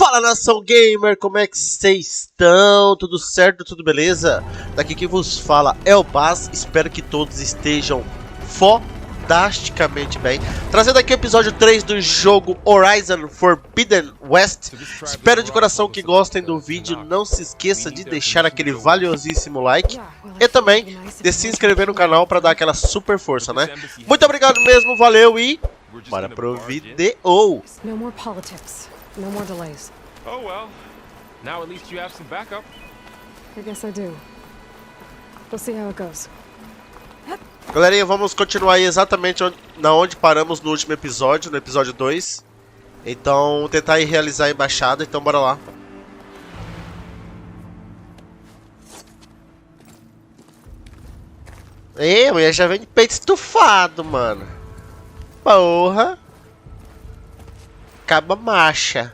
Fala, Nação Gamer, como é que vocês estão? Tudo certo? Tudo beleza? Daqui quem vos fala é o Baz, espero que todos estejam fodasticamente bem. Trazendo aqui o episódio 3 do jogo Horizon Forbidden West. Espero de coração que gostem do vídeo, não se esqueça de deixar aquele valiosíssimo like e também de se inscrever no canal para dar aquela super força, né? Muito obrigado mesmo, valeu e bora pro vídeo! No more politics. No more delays. Oh well. Now at least you have some backup. I guess I do. We'll see how it goes. Galerinha, vamos continuar aí exatamente onde paramos no último episódio, no episódio 2. Então, tentar ir realizar a embaixada, então bora lá. Ei, a mulher já vem de peito estufado, mano. Porra. Acaba marcha.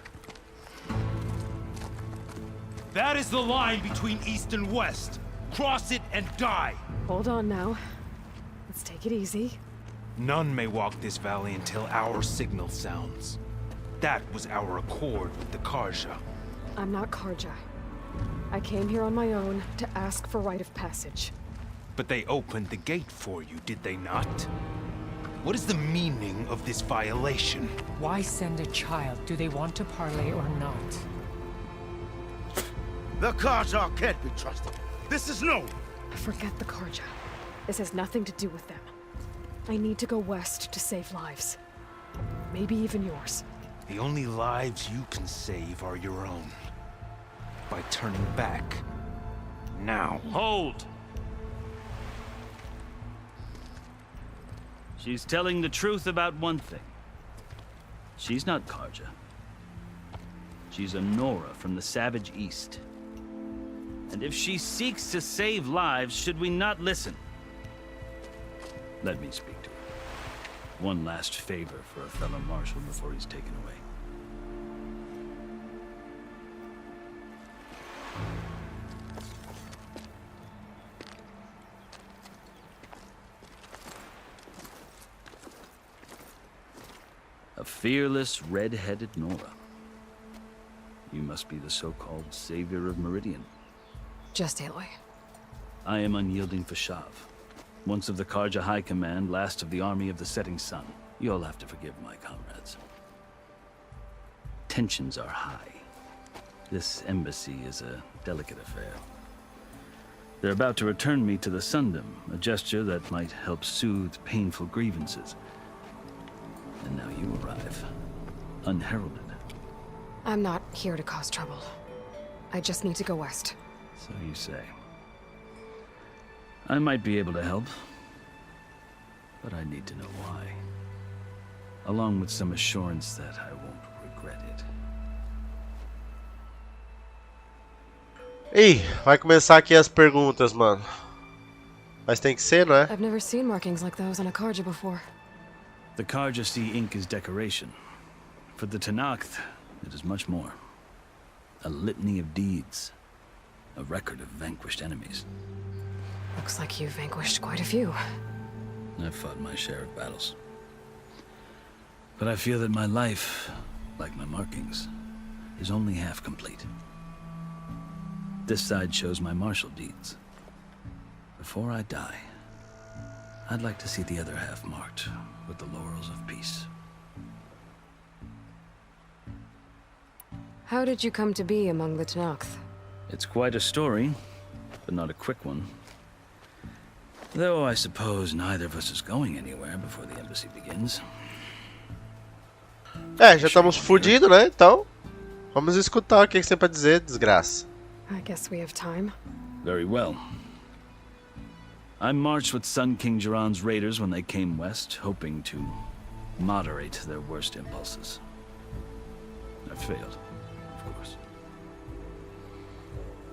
That is the line between East and West. Cross it and die. Hold on now. Let's take it easy. None may walk this valley until our signal sounds. That was our accord with the Karja. I'm not Karja. I came here on my own to ask for rite of passage. But they opened the gate for you, did they not? What is the meaning of this violation? Why send a child? Do they want to parley or not? The Karja can't be trusted. This is no. Forget the Karja. This has nothing to do with them. I need to go west to save lives. Maybe even yours. The only lives you can save are your own. By turning back. Now. Hold! She's telling the truth about one thing. She's not Karja. She's a Nora from the Savage East. And if she seeks to save lives, should we not listen? Let me speak to her. One last favor for a fellow marshal before he's taken away. A fearless, red-headed Nora. You must be the so-called savior of Meridian. Just Aloy. I am unyielding Fashav. Once of the Karja High Command, last of the army of the setting sun. You'll have to forgive my comrades. Tensions are high. This embassy is a delicate affair. They're about to return me to the Sundom, a gesture that might help soothe painful grievances. And now you arrive, unheralded. I'm not here to cause trouble. I just need to go west. So you say. I might be able to help, but I need to know why. Along with some assurance that I won't regret it. Ih, vai começar aqui as perguntas, mano. Mas tem que ser, não é? I've never seen markings like those on a Karja before. The Karja see ink as decoration. For the Tenakth, it is much more. A litany of deeds. A record of vanquished enemies. Looks like you've vanquished quite a few. I've fought my share of battles. But I feel that my life, like my markings, is only half complete. This side shows my martial deeds. Before I die, I'd like to see the other half marked with the laurels of peace. How did you come to be among the Tenakth? It's quite a story, but not a quick one. Though I suppose neither of us is going anywhere before the embassy begins. É, já estamos fudidos, né? Então, vamos escutar o que você tem pra dizer, desgraça. I guess we have time. Very well. I marched with Sun King Jiran's raiders when they came west, hoping to moderate their worst impulses. I failed, of course.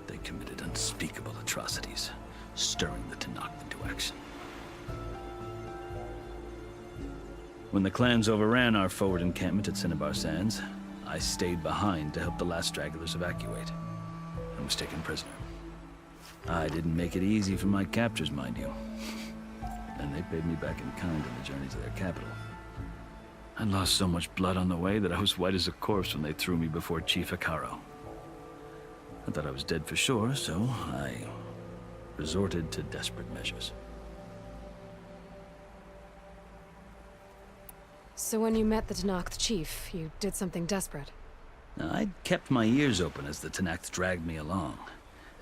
They committed unspeakable atrocities, stirring the Tenakth into action. When the clans overran our forward encampment at Cinnabar Sands, I stayed behind to help the last stragglers evacuate, and was taken prisoner. I didn't make it easy for my captors, mind you. And they paid me back in kind on the journey to their capital. I lost so much blood on the way that I was white as a corpse when they threw me before Chief Hikaru. I thought I was dead for sure, so I resorted to desperate measures. So when you met the Tenakth chief, you did something desperate. Now, I'd kept my ears open as the Tenakth dragged me along,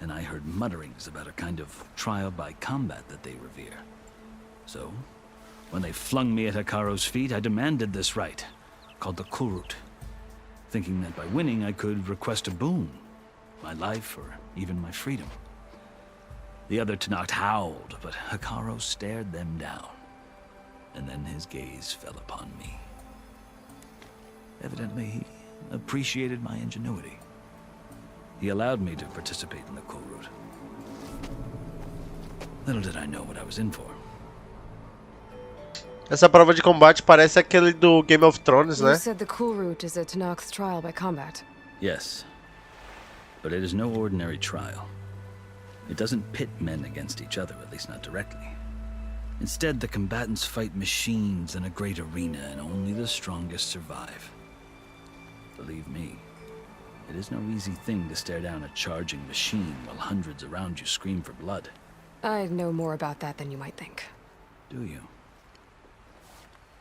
and I heard mutterings about a kind of trial by combat that they revere. So, when they flung me at Hikaru's feet, I demanded this right, called the Kurut, thinking that by winning I could request a boon, my life or even my freedom. The other Tenakth howled, but Hikaru stared them down, and then his gaze fell upon me. Evidently, he appreciated my ingenuity. He allowed me to participate in the Kurut. Little did I know what I was in for. Essa prova de combate parece aquele do Game of Thrones, né? You said the Kurut is a Tenakth trial by combat. Yes, but it is no ordinary trial. It doesn't pit men against each other, at least not directly. Instead, the combatants fight machines in a great arena, and only the strongest survive. Believe me, it is no easy thing to stare down a charging machine while hundreds around you scream for blood. I know more about that than you might think. Do you?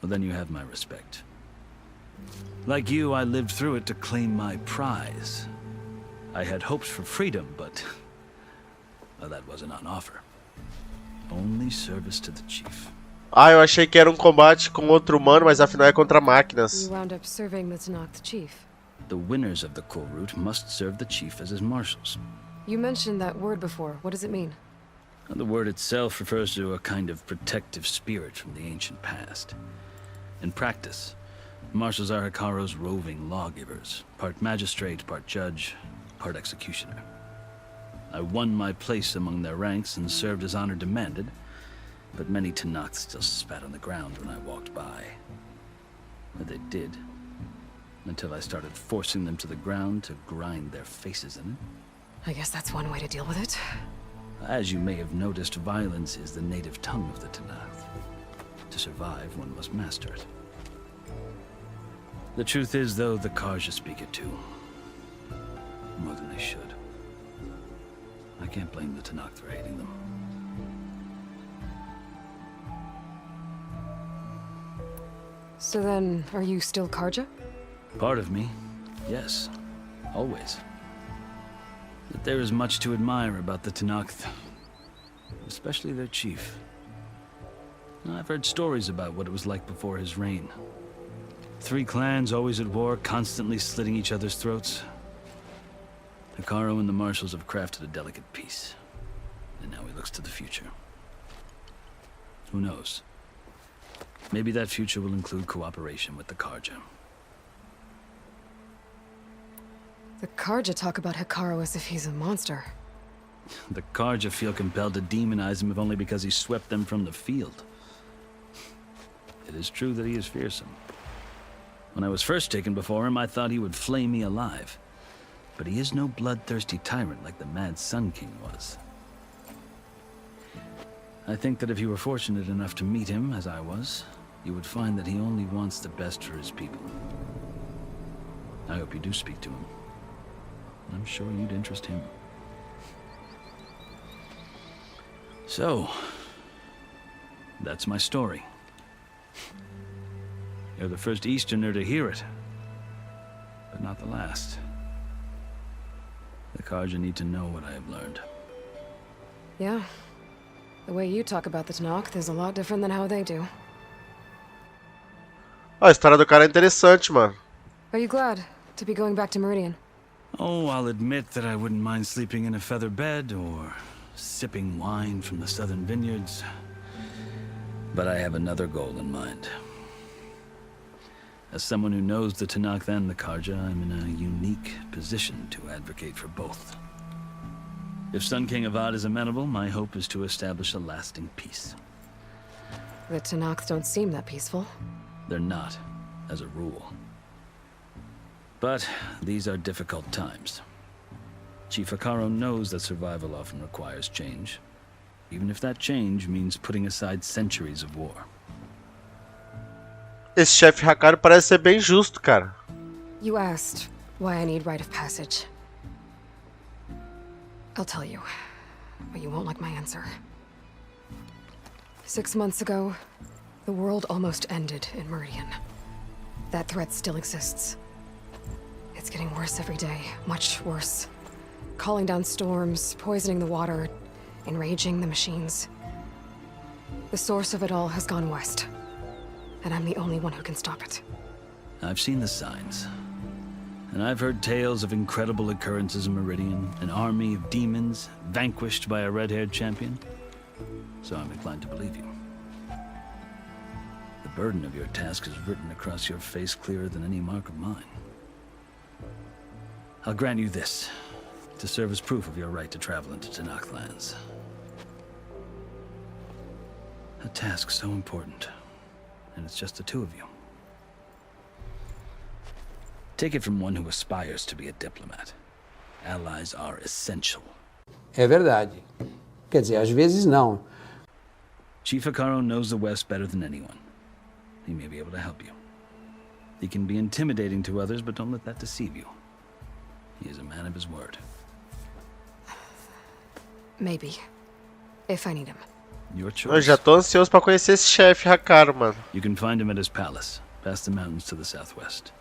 Well, then you have my respect. Like you, I lived through it to claim my prize. I had hopes for freedom, but well, that wasn't on offer. Only service to the chief. Ah, eu achei que era um combate com outro humano, mas afinal é contra máquinas. You wound up serving the Tenakth chief. The winners of the Kurut must serve the chief as his marshals. You mentioned that word before. What does it mean? The word itself refers to a kind of protective spirit from the ancient past. In practice, marshals are Hikaru's roving lawgivers, part magistrate, part judge, part executioner. I won my place among their ranks and served as honor demanded, but many Tenakth still spat on the ground when I walked by. But they did, until I started forcing them to the ground to grind their faces in it. I guess that's one way to deal with it. As you may have noticed, violence is the native tongue of the Tenakth. To survive, one must master it. The truth is, though, the Karja speak it too. More than they should. I can't blame the Tenakth for hating them. So then, are you still Karja? Part of me, yes. Always. But there is much to admire about the Tenakth. Especially their chief. I've heard stories about what it was like before his reign. 3 clans always at war, constantly slitting each other's throats. Hikaru and the marshals have crafted a delicate peace. And now he looks to the future. Who knows? Maybe that future will include cooperation with the Karja. The Karja talk about Hikaru as if he's a monster. The Karja feel compelled to demonize him if only because he swept them from the field. It is true that he is fearsome. When I was first taken before him, I thought he would flay me alive. But he is no bloodthirsty tyrant like the Mad Sun King was. I think that if you were fortunate enough to meet him, as I was, you would find that he only wants the best for his people. I hope you do speak to him. I'm sure you'd interest him. So, that's my story. You're the first Easterner to hear it, but not the last. The Karja need to know what I have learned. Yeah. The way you talk about the Tenakth is a lot different than how they do. A história do cara é interessante, mano. Are you glad to be going back to Meridian? Oh, I'll admit that I wouldn't mind sleeping in a feather bed or sipping wine from the southern vineyards. But I have another goal in mind. As someone who knows the Tenakth and the Karja, I'm in a unique position to advocate for both. If Sun King Avad is amenable, my hope is to establish a lasting peace. The Tenakth don't seem that peaceful. They're not, as a rule. But these are difficult times. Chief Hikaru knows that survival often requires change, even if that change means putting aside centuries of war. Esse chefe Hakari parece ser bem justo, cara. You asked why I need rite of passage. I'll tell you, but you won't like my answer. 6 months ago, the world almost ended in Meridian. That threat still exists. It's getting worse every day, much worse. Calling down storms, poisoning the water, enraging the machines. The source of it all has gone west, and I'm the only one who can stop it. I've seen the signs. And I've heard tales of incredible occurrences in Meridian, an army of demons vanquished by a red-haired champion. So I'm inclined to believe you. The burden of your task is written across your face clearer than any mark of mine. I'll grant you this, to serve as proof of your right to travel into Tanakh lands. A task so important, and it's just the two of you. Take it from one who aspires to be a diplomat. Allies are essential. É verdade. Quer dizer, às vezes não. Chief Hikaru knows the West better than anyone. He may be able to help you. He can be intimidating to others, but don't let that deceive you. He is a man of his word. Maybe. If I need him. Your Eu choice. já tô ansioso pra conhecer esse chefe Hakari, mano. You can find him at his palace, past the mountains to the southwest.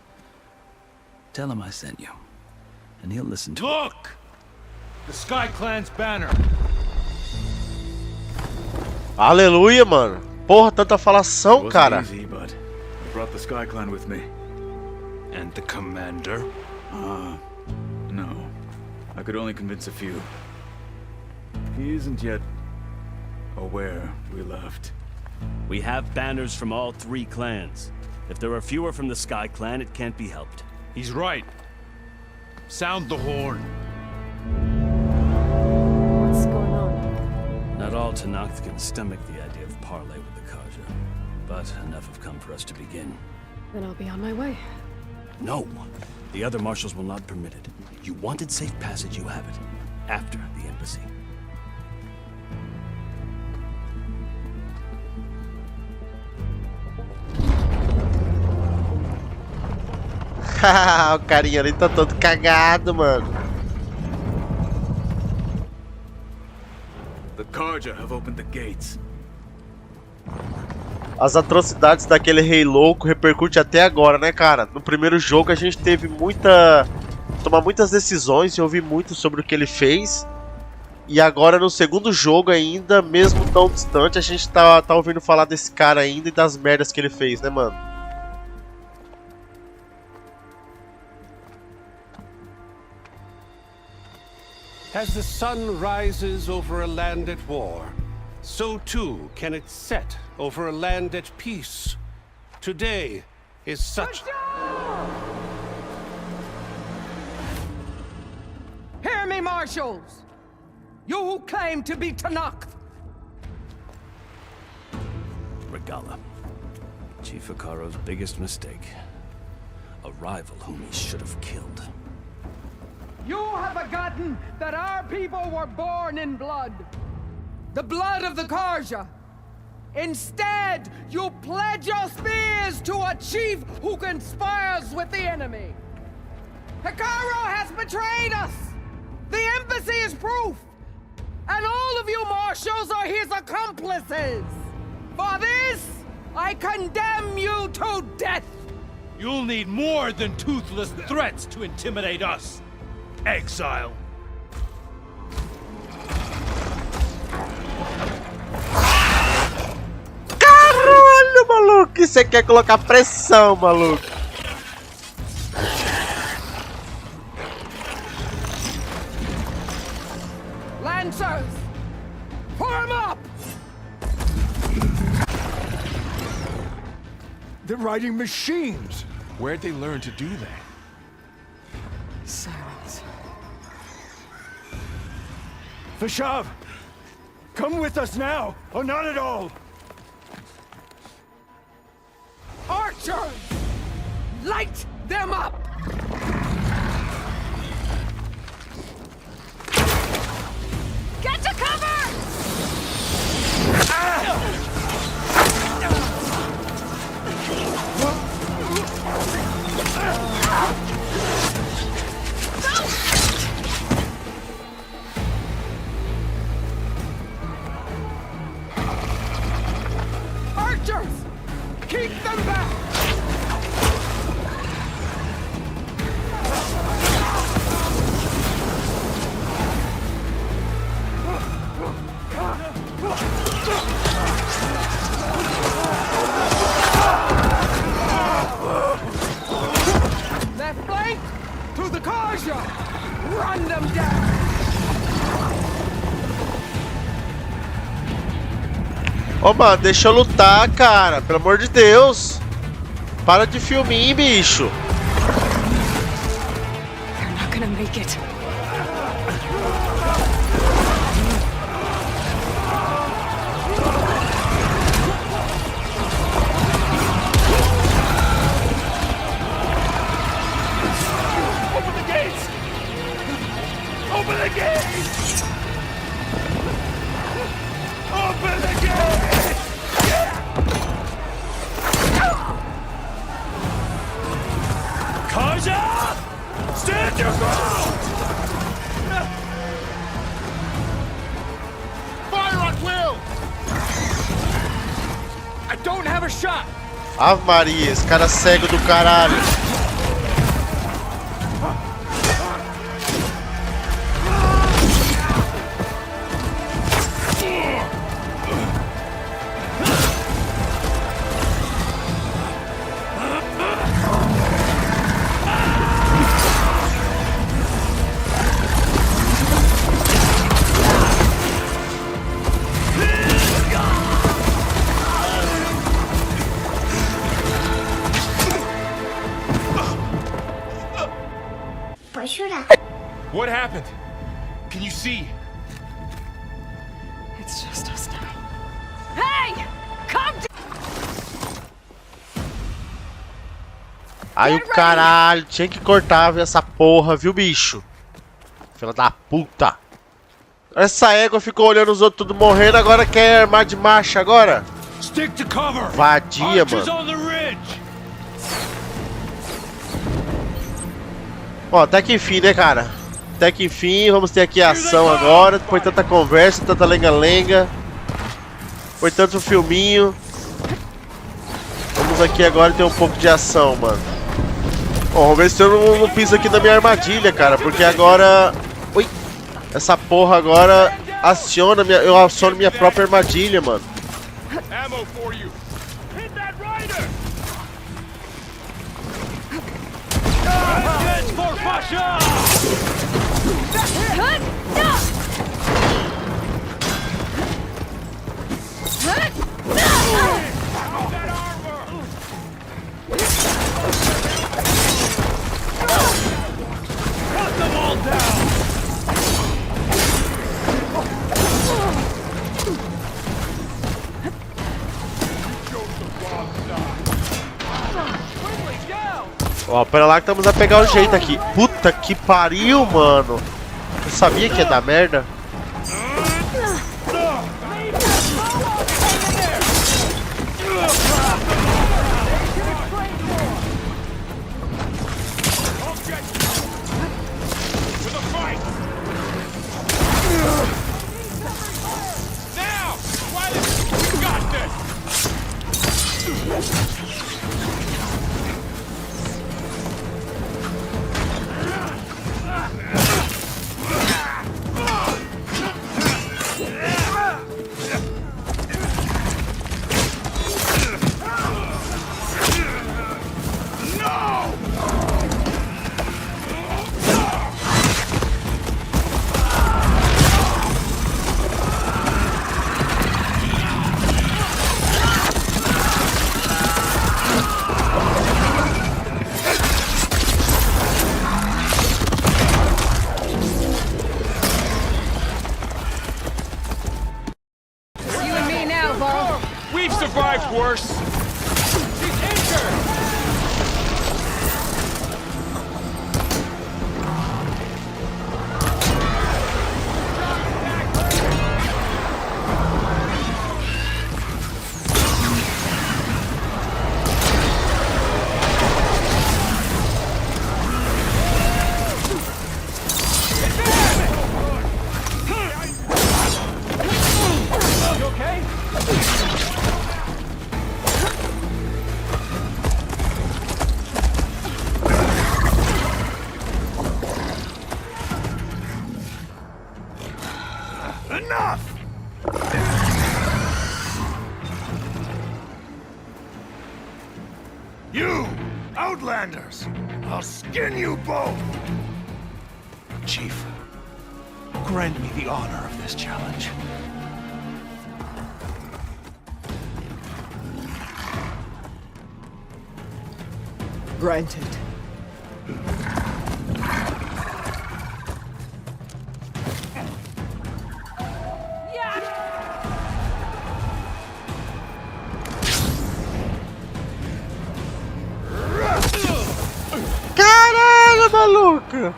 Tell him I sent you, and he'll listen to it. Look! The Sky Clan's banner. Aleluia, mano. Porra, tanta falação, cara. Easy, but I brought the Sky Clan with me. And the commander? No. I could only convince a few. He isn't yet aware we left. We have banners from all 3 clans. If there are fewer from the Sky Clan, it can't be helped. He's right. Sound the horn. What's going on? Not all Tanakh can stomach the idea of parley with the Karja, but enough have come for us to begin. Then I'll be on my way. No, the other marshals will not permit it. You wanted safe passage, you have it. After the embassy. O carinha ali tá todo cagado, mano. The Karja have opened the gates. As atrocidades daquele rei louco repercute até agora, né, cara? No primeiro jogo a gente teve tomar muitas decisões e ouvir muito sobre o que ele fez. E agora no segundo jogo ainda, mesmo tão distante, a gente tá ouvindo falar desse cara ainda e das merdas que ele fez, né, mano? As the sun rises over a land at war, so too can it set over a land at peace. Today is such... Hear me, marshals! You who claim to be Tanakh! Regala. Chief Hikaru's biggest mistake. A rival whom he should have killed. You have forgotten that our people were born in blood. The blood of the Karja. Instead, you pledge your spears to a chief who conspires with the enemy. Hikaru has betrayed us. The embassy is proof. And all of you marshals are his accomplices. For this, I condemn you to death. You'll need more than toothless threats to intimidate us. Exile. Caralho, maluco! Você quer colocar pressão, maluco? Lancers, form up! They're riding machines. Where'd they learn to do that? Silence. Vashav! Come with us now, or not at all! Archers, light them up! Get to cover! Ah! militia! Run them down! Ô, mano, deixa eu lutar, cara. Pelo amor de Deus. Para de filminho, bicho. They're not gonna make it. Open the gates! Open the gates! Open the gates! Kaja! Stand your ground! Fire on Will! I don't have a shot! Ave Maria, esse cara cego do caralho. What happened? Can you see? It's just us now. Hey! Come down! Ai, o caralho, tinha que cortar essa porra, viu, bicho? Filha da puta. Essa égua ficou olhando os outros tudo morrendo, agora quer armar de marcha agora? Stick to cover! Vadia, mano. on the ridge! Ó, até que enfim, né, cara? Até que enfim, vamos ter aqui a ação agora. Depois de tanta conversa, tanta lenga-lenga. Foi tanto filminho. Vamos aqui agora ter um pouco de ação, mano. Bom, vamos ver se eu não piso aqui na minha armadilha, cara. Porque agora... Ui! Essa porra agora aciona minha... Eu aciono minha própria armadilha, mano. Ammo for you. Hit that rider. For Fasha! Cut them all down! Ó, pera lá que estamos a pegar o jeito aqui. Puta que pariu, mano. Eu sabia que ia dar merda. We've survived worse. She's injured. You okay? Enough! You, Outlanders! I'll skin you both! Chief. Grant me the honor of this challenge. Granted. Caralho, maluco!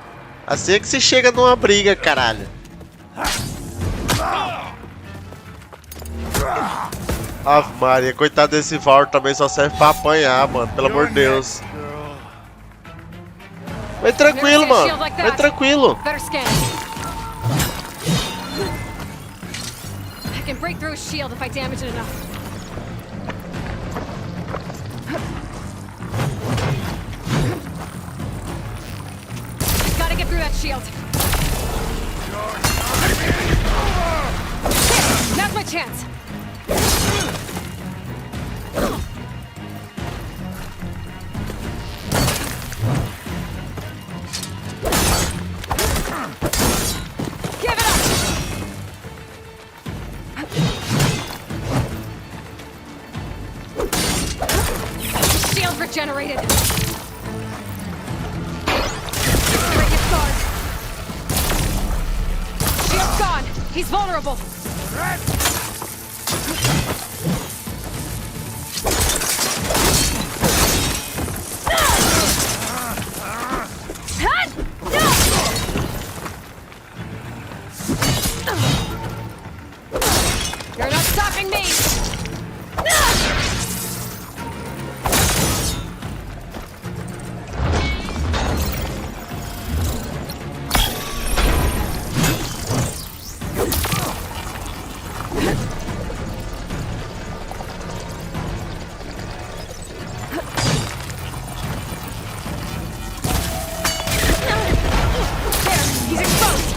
Assim é que se chega numa briga, caralho. Ave Maria, coitado desse Val também só serve pra apanhar, mano. Pelo amor de Deus. Vai tranquilo, mano. Vai tranquilo. I can break through a shield if I damage it enough. Gotta get through that shield. There, now's my chance. Give it up. Shield regenerated. Break his guard. Shield's gone. He's vulnerable. You're not stopping me! There, he's exposed!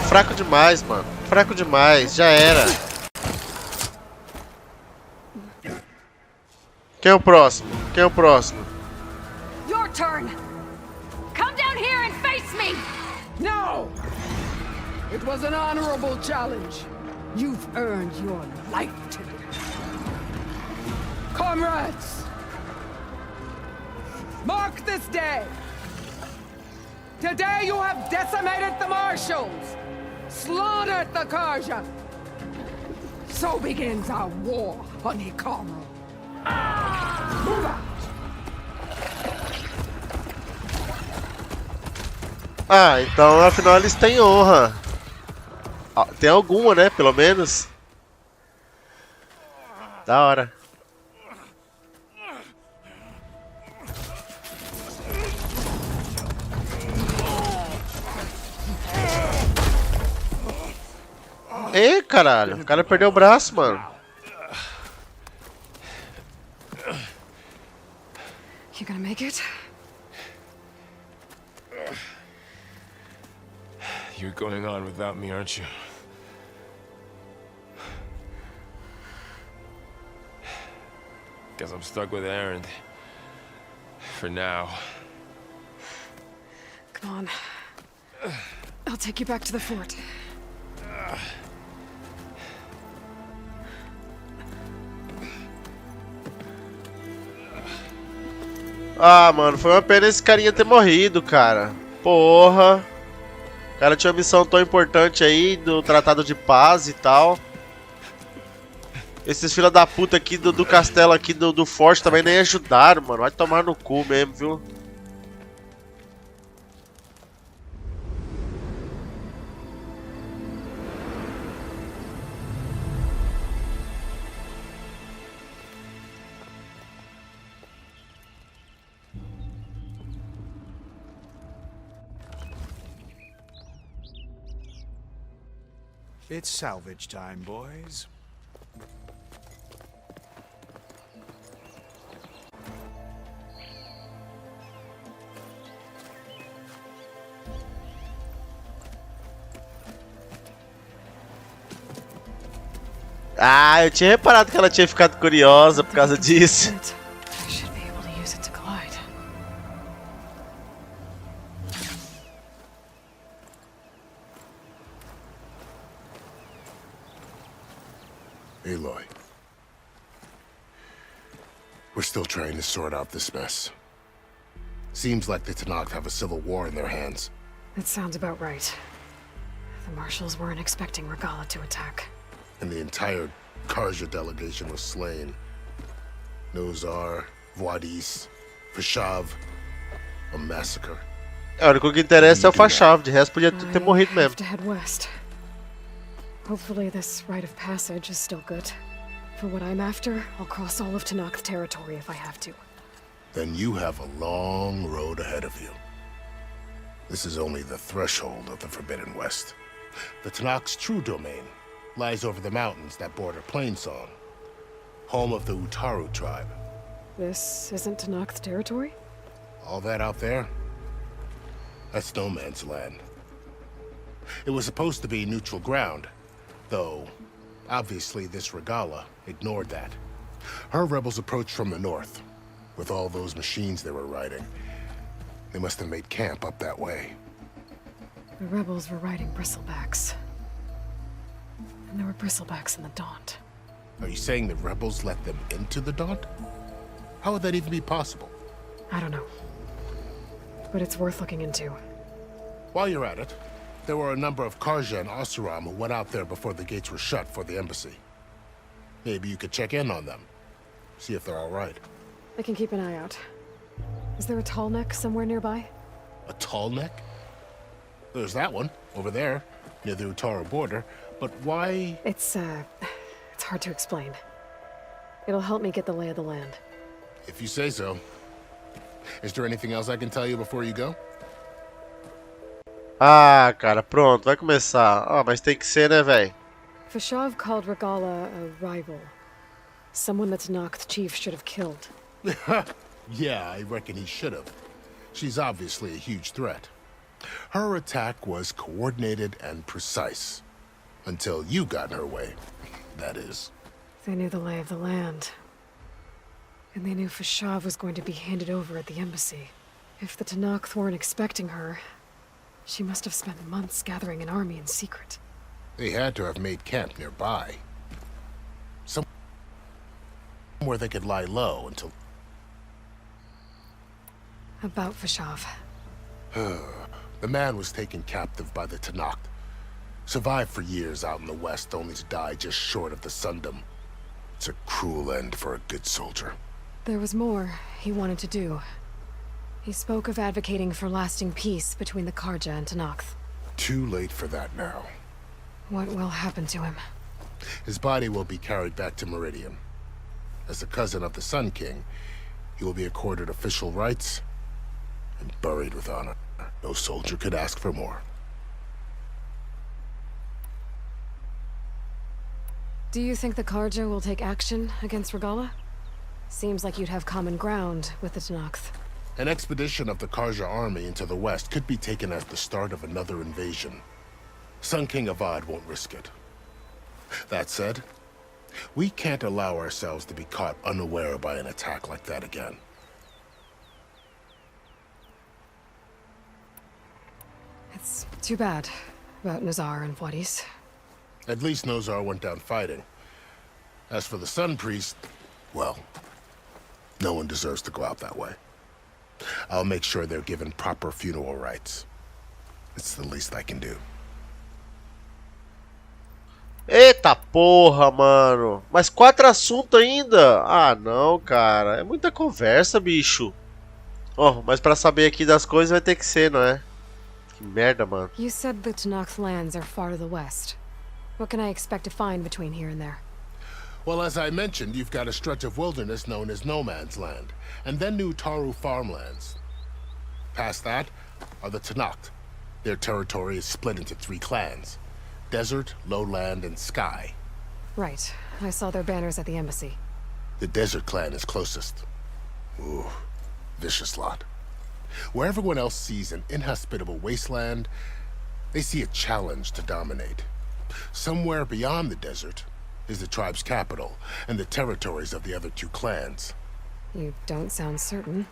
Fraco demais, mano. Fraco demais. Já era. Quem é o próximo? Quem é o próximo? Your turn! Come down here and face me! No! It was an honorable challenge. You've earned your life today. Comrades! Mark this day! Today you have decimated the marshals! Slaughtered the Karja! So begins our war on Hikaru. Move out! Ah, então afinal eles têm honra. Ah, tem alguma, né? Pelo menos. Da hora. Ei, caralho. O cara perdeu o braço, mano. You gonna make it? You're going on without me, aren't you? Guess I'm stuck with Aaron. For now. Come on. I'll take you back to the fort. Ah, mano, foi uma pena esse carinha ter morrido, cara. Porra. O cara tinha uma missão tão importante aí do Tratado de Paz e tal. Esses filha da puta aqui do castelo aqui do forte também nem ajudaram, mano. Vai tomar no cu mesmo, viu? It's salvage time, boys. Ah, eu tinha reparado que ela tinha ficado curiosa por causa disso. I should be able to use it to glide. Aloy. We're still trying to sort out this mess. Seems like the Tenakth have a civil war in their hands. That sounds about right. The marshals weren't expecting Regalla to attack. And the entire Karja delegation was slain. Nozar, Voadis, Fashav. A massacre. O único que interessa é o Fashav, de resto podia ter morrido I mesmo. have to head west. Hopefully this rite of passage is still good. For what I'm after, I'll cross all of Tenakth territory if I have to. Then you have a long road ahead of you. This is only the threshold of the Forbidden West. The Tenakth's true domain lies over the mountains that border Plainsong, home of the Utaru tribe. This isn't Tenakth territory? All that out there? That's no man's land. It was supposed to be neutral ground, though obviously this Regalla ignored that. Her rebels approached from the north, with all those machines they were riding. They must have made camp up that way. The rebels were riding bristlebacks. And there were bristlebacks in the Daunt. Are you saying the rebels let them into the Daunt? How would that even be possible? I don't know. But it's worth looking into. While you're at it, there were a number of Karja and Oseram who went out there before the gates were shut for the embassy. Maybe you could check in on them. See if they're all right. I can keep an eye out. Is there a tall neck somewhere nearby? A tall neck? There's that one, over there, near the Utaru border. But why? It's hard to explain. It'll help me get the lay of the land. If you say so. Is there anything else I can tell you before you go? Ah, cara, pronto, vai começar. Ah, mas tem que ser, né, véi? Fashav called Regalla a rival. Someone that Tenakth chief should have killed. Yeah, I reckon he should have. She's obviously a huge threat. Her attack was coordinated and precise. Until you got in her way, that is. They knew the lay of the land. And they knew Fashav was going to be handed over at the embassy. If the Tenakth weren't expecting her, she must have spent months gathering an army in secret. They had to have made camp nearby. Somewhere they could lie low until... About Fashav. The man was taken captive by the Tenakth. Survived for years out in the west, only to die just short of the Sundom. It's a cruel end for a good soldier. There was more he wanted to do. He spoke of advocating for lasting peace between the Karja and Tenakth. Too late for that now. What will happen to him? His body will be carried back to Meridian. As the cousin of the Sun King, he will be accorded official rights and buried with honor. No soldier could ask for more. Do you think the Karja will take action against Regalla? Seems like you'd have common ground with the Tenakth. An expedition of the Karja army into the west could be taken as the start of another invasion. Sun King Avad won't risk it. That said, we can't allow ourselves to be caught unaware by an attack like that again. It's too bad about Nazar and Voadis. At least Nozar went down fighting. As for the Sun Priest, well, no one deserves to go out that way. I'll make sure they're given proper funeral rites. It's the least I can do. Eita porra, mano. Mas 4 assuntos ainda? Ah, não, cara. É muita conversa, bicho. Oh, mas pra saber aqui das coisas vai ter que ser, não é? Que merda, mano. You said the Tenakth lands are far to the west. What can I expect to find between here and there? Well, as I mentioned, you've got a stretch of wilderness known as No Man's Land, and then new Utaru farmlands. Past that are the Tenakth. Their territory is split into 3 clans: Desert, Lowland, and Sky. Right. I saw their banners at the embassy. The Desert clan is closest. Ooh, vicious lot. Where everyone else sees an inhospitable wasteland, they see a challenge to dominate. Somewhere beyond the desert, is the tribe's capital and the territories of the other two clans. You don't sound certain.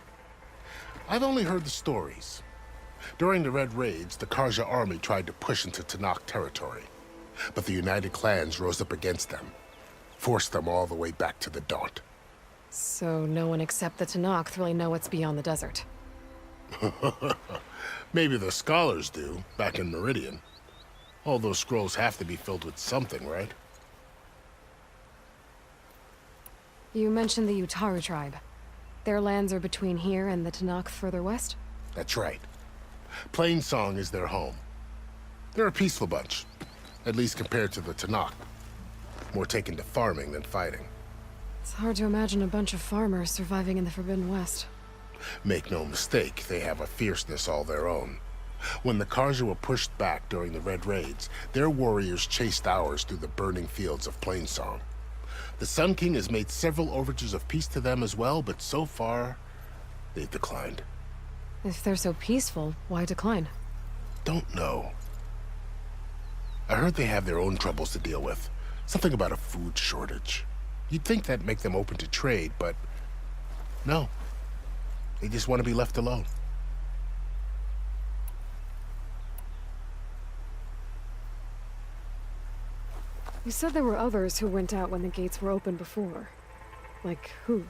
I've only heard the stories. During the Red Raids, the Karja army tried to push into Tanakh territory, but the United Clans rose up against them, forced them all the way back to the Daunt. So no one except the Tanakh really know what's beyond the desert. Maybe the scholars do, back in Meridian. All those scrolls have to be filled with something, right? You mentioned the Utaru tribe. Their lands are between here and the Tanakh further west? That's right. Plainsong is their home. They're a peaceful bunch, at least compared to the Tanakh. More taken to farming than fighting. It's hard to imagine a bunch of farmers surviving in the Forbidden West. Make no mistake, they have a fierceness all their own. When the Karja were pushed back during the Red Raids, their warriors chased ours through the burning fields of Plainsong. The Sun King has made several overtures of peace to them as well, but so far, they've declined. If they're so peaceful, why decline? Don't know. I heard they have their own troubles to deal with. Something about a food shortage. You'd think that'd make them open to trade, but no. They just want to be left alone. You said there were others who went out when the gates were open before. Like who?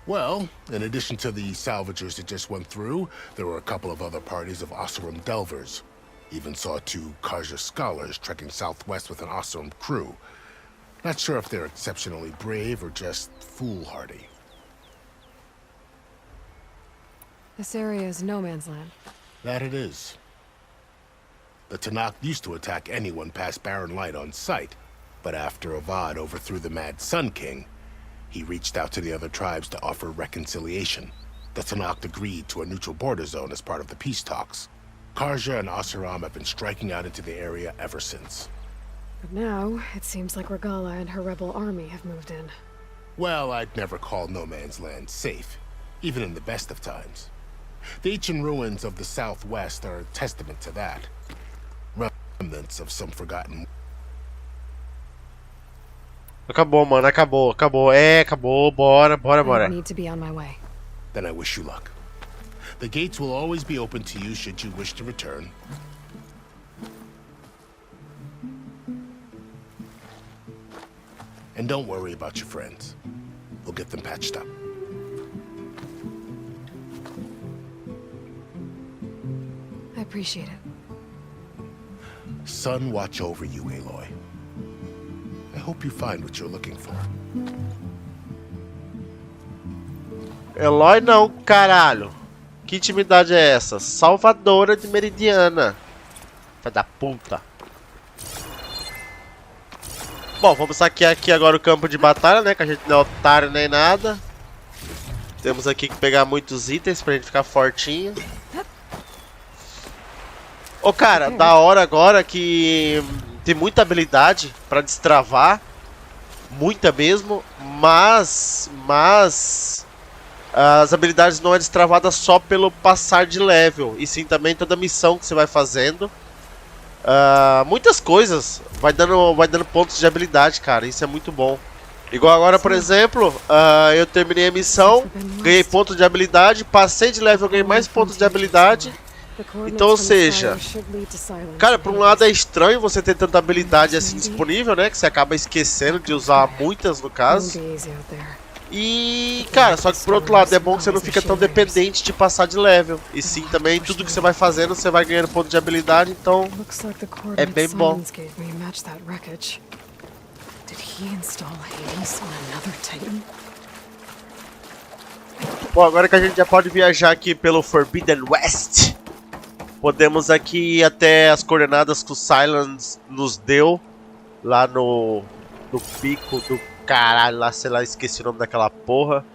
Well, in addition to the salvagers that just went through, there were a couple of other parties of Oseram delvers. Even saw 2 Karja scholars trekking southwest with an Oseram crew. Not sure if they're exceptionally brave or just foolhardy. This area is no man's land. That it is. The Tanakh used to attack anyone past Barren Light on sight, but after Avad overthrew the Mad Sun King, he reached out to the other tribes to offer reconciliation. The Tanakh agreed to a neutral border zone as part of the peace talks. Karja and Oseram have been striking out into the area ever since. But now, it seems like Regalla and her rebel army have moved in. Well, I'd never call no man's land safe, even in the best of times. The ancient ruins of the southwest are a testament to that. Remnants of some forgotten... Acabou, mano, acabou. Acabou, bora. I need to be on my way. Then I wish you luck. The gates will always be open to you should you wish to return. And don't worry about your friends. We'll get them patched up. I appreciate it. Sun watch over you, Aloy. I hope you find what you're looking for. Eloy não, caralho. Que intimidade é essa? Salvadora de Meridiana. Filha da puta. Bom, vamos saquear aqui agora o campo de batalha, né? Que a gente não é otário nem nada. Temos aqui que pegar muitos itens pra gente ficar fortinho. Ô, cara, da hora agora que tem muita habilidade pra destravar. Muita mesmo. Mas as habilidades não é destravada só pelo passar de level. E sim também toda missão que você vai fazendo. Muitas coisas vai dando pontos de habilidade, cara. Isso é muito bom. Igual agora, por exemplo, eu terminei a missão, ganhei pontos de habilidade, passei de level, ganhei mais pontos de habilidade. Então, ou seja, cara, por um lado é estranho você ter tanta habilidade assim disponível, né? Que você acaba esquecendo de usar muitas, no caso. E, cara, só que por outro lado é bom que você não fica tão dependente de passar de level. E sim, também tudo que você vai fazendo, você vai ganhando ponto de habilidade, então é bem bom. Bom, agora que a gente já pode viajar aqui pelo Forbidden West, podemos aqui ir até as coordenadas que o Silence nos deu lá no pico do caralho, lá, sei lá, esqueci o nome daquela porra.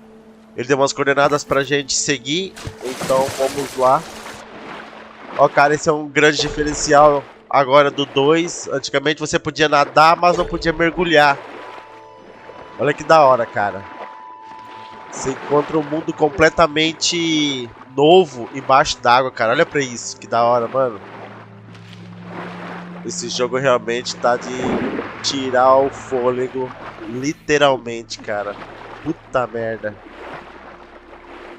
Ele deu umas coordenadas pra gente seguir, então vamos lá. Ó, cara, esse é um grande diferencial agora do 2. Antigamente você podia nadar, mas não podia mergulhar. Olha que da hora, cara. Você encontra um mundo completamente novo embaixo d'água, cara. Olha pra isso, que da hora, mano. Esse jogo realmente tá de tirar o fôlego, literalmente, cara. Puta merda.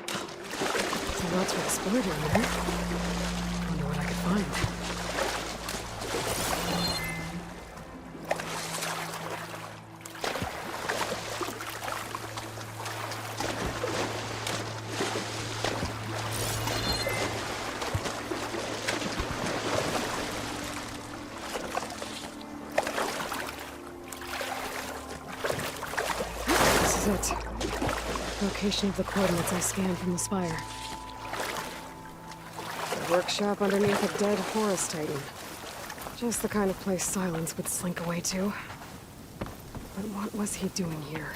There's a lot to explore down there. Wonder what I could find. This is it. Location of the coordinates I scanned from the spire. A workshop underneath a dead Horus Titan. Just the kind of place Silence would slink away to. But what was he doing here?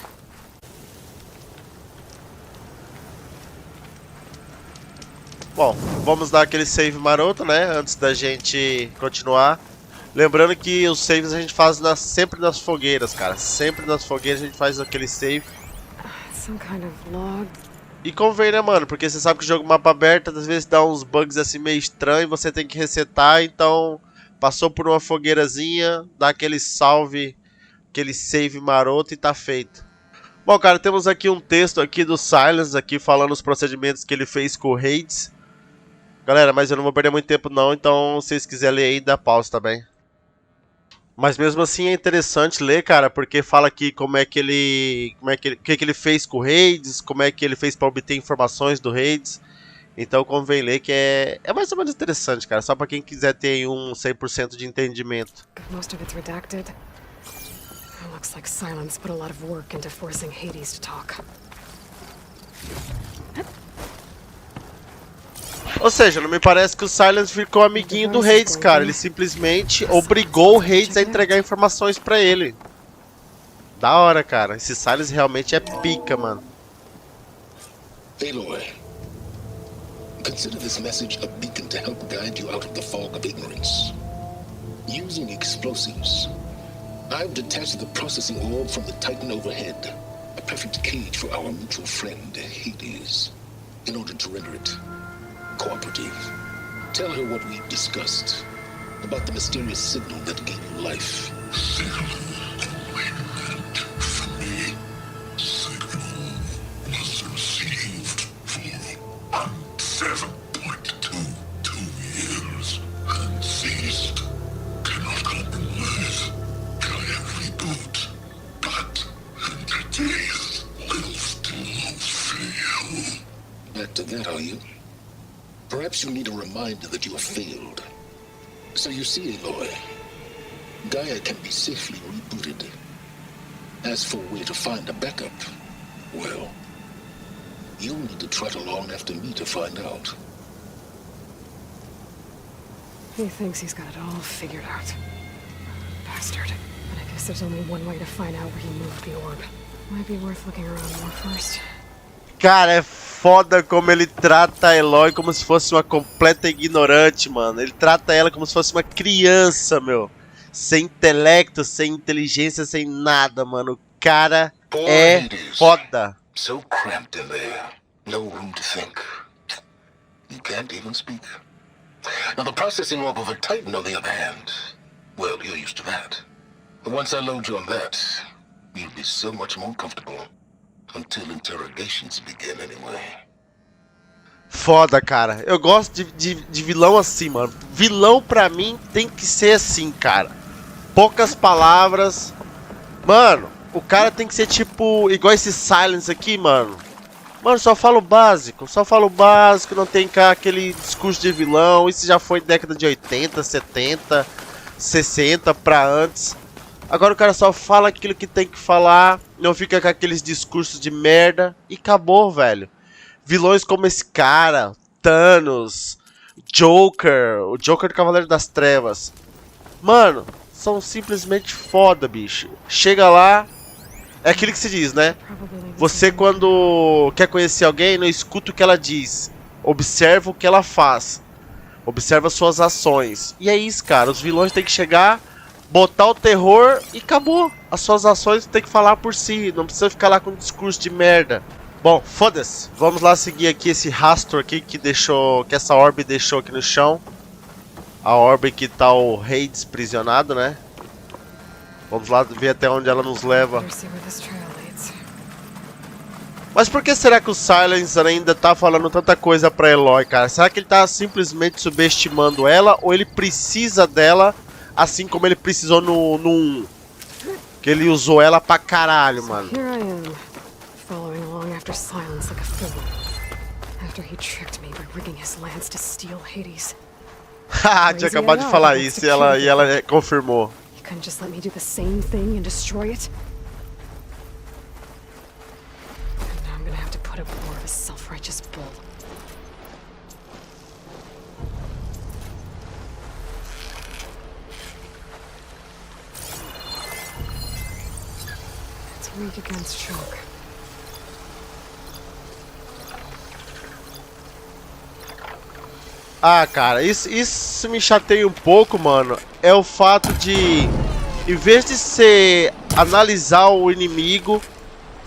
Bom, vamos dar aquele save maroto, né? Antes da gente continuar. Lembrando que os saves a gente faz sempre nas fogueiras, cara. Sempre nas fogueiras a gente faz aquele save. Some kind of log. E convém, né, mano? Porque você sabe que o jogo mapa aberto às vezes dá uns bugs assim meio estranhos. Você tem que resetar, então passou por uma fogueirazinha, dá aquele salve, aquele save maroto e tá feito. Bom, cara, temos aqui um texto aqui do Silence aqui falando os procedimentos que ele fez com o Hades. Galera, mas eu não vou perder muito tempo não, então se vocês quiserem ler aí, dá pausa, tá bem? Mas mesmo assim é interessante ler, cara, porque fala aqui o que ele fez com o Hades, como é que ele fez para obter informações do Hades. Então convém ler que é mais ou menos interessante, cara, só para quem quiser ter um 100% de entendimento. Most of it's redacted. Looks like Silence put a lot of work into forcing Hades to talk. Ou seja, não me parece que o Silence ficou amiguinho do Hades, cara. Ele simplesmente obrigou o Hades a entregar informações pra ele. Da hora, cara. Esse Silence realmente é pica, mano. Aloy, consider this message a beacon to help guide you out of the fog of ignorance. Using explosives, I've detached the processing orb from the Titan overhead. A perfect cage for our mutual friend, Hades. In order to render it cooperative, tell her what we've discussed about the mysterious signal that gave you life. Signal awaited for me. Signal was received for 7.22 years and ceased. Cannot compromise. Can reboot, but entities will still fail. Back to that, are you? Perhaps you need a reminder that you have failed. So you see, Aloy, Gaia can be safely rebooted. As for where to find a backup, well, you'll need to trot along after me to find out. He thinks he's got it all figured out. Bastard. But I guess there's only one way to find out where he moved the orb. Might be worth looking around more first. Cara, é foda como ele trata a Aloy como se fosse uma completa ignorante, mano. Ele trata ela como se fosse uma criança, meu. Sem intelecto, sem inteligência, sem nada, mano. O cara é foda. So cramped in there, no room to think. You can't even speak. Now the processing orb of a Titan, on the other hand, well, you're used to that. But once I load you on that, you'll be so much more comfortable. Until interrogations begin anyway. Foda, cara. Eu gosto de vilão assim, mano. Vilão pra mim tem que ser assim, cara. Poucas palavras. Mano, o cara tem que ser tipo igual esse Silence aqui, mano. Mano, só fala o básico. Só fala o básico, não tem aquele discurso de vilão. Isso já foi década de 80, 70, 60 pra antes. Agora o cara só fala aquilo que tem que falar, não fica com aqueles discursos de merda e acabou, velho. Vilões como esse cara, Thanos, Joker, o Joker do Cavaleiro das Trevas. Mano, são simplesmente foda, bicho. Chega lá, é aquilo que se diz, né? Você quando quer conhecer alguém, não escuta o que ela diz, observa o que ela faz, observa suas ações. E é isso, cara, os vilões têm que chegar, botar o terror e acabou. As suas ações tem que falar por si. Não precisa ficar lá com um discurso de merda. Bom, foda-se. Vamos lá seguir aqui esse rastro aqui que essa orbe deixou aqui no chão. A orbe que tá o Hades prisionado, né? Vamos lá ver até onde ela nos leva. Mas por que será que o Silencer ainda tá falando tanta coisa pra Eloy, cara? Será que ele tá simplesmente subestimando ela ou ele precisa dela assim como ele precisou no 1? Que ele usou ela pra caralho, mano. Following along after Silence like a fool. After he tricked me by rigging his lance to steal Hades. Haha, tinha acabado de falar isso e ela confirmou. You couldn't just let me do the same thing and destroy it? And now I'm gonna have to put up more of a self-righteous bull. It's weak against shock. Ah, cara, isso me chateia um pouco, mano. É o fato de, em vez de você analisar o inimigo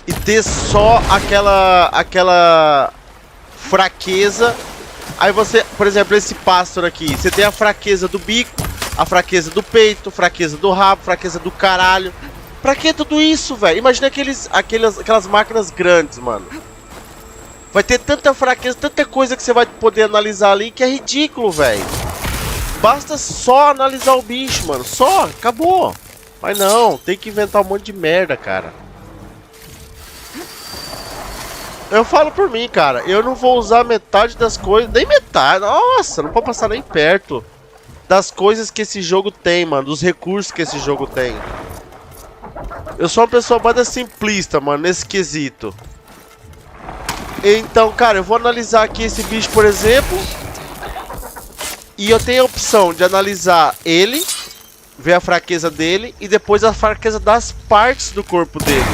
e ter só aquela fraqueza, aí você, por exemplo, esse pássaro aqui, você tem a fraqueza do bico, a fraqueza do peito, fraqueza do rabo, fraqueza do caralho. Pra que tudo isso, velho? Imagina aquelas máquinas grandes, mano. Vai ter tanta fraqueza, tanta coisa que você vai poder analisar ali que é ridículo, velho. Basta só analisar o bicho, mano. Só, acabou. Mas não, tem que inventar um monte de merda, cara. Eu falo por mim, cara. Eu não vou usar metade das coisas. Nem metade. Nossa, não pode passar nem perto das coisas que esse jogo tem, mano. Dos recursos que esse jogo tem. Eu sou uma pessoa mais simplista, mano, nesse quesito. Então, cara, eu vou analisar aqui esse bicho, por exemplo. E eu tenho a opção de analisar ele, ver a fraqueza dele e depois a fraqueza das partes do corpo dele.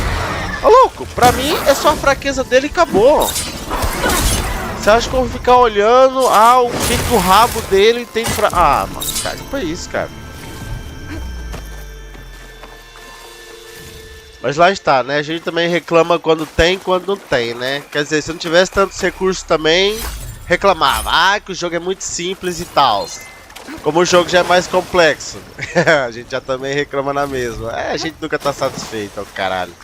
Ô, louco, pra mim é só a fraqueza dele e acabou. Você acha que eu vou ficar olhando, o que o rabo dele tem pra... Ah, mano, cara, que foi isso, cara? Mas lá está, né? A gente também reclama quando tem e quando não tem, né? Quer dizer, se não tivesse tantos recursos também, reclamava. Ah, que o jogo é muito simples e tal. Como o jogo já é mais complexo, a gente já também reclama na mesma. A gente nunca tá satisfeito, ó, caralho.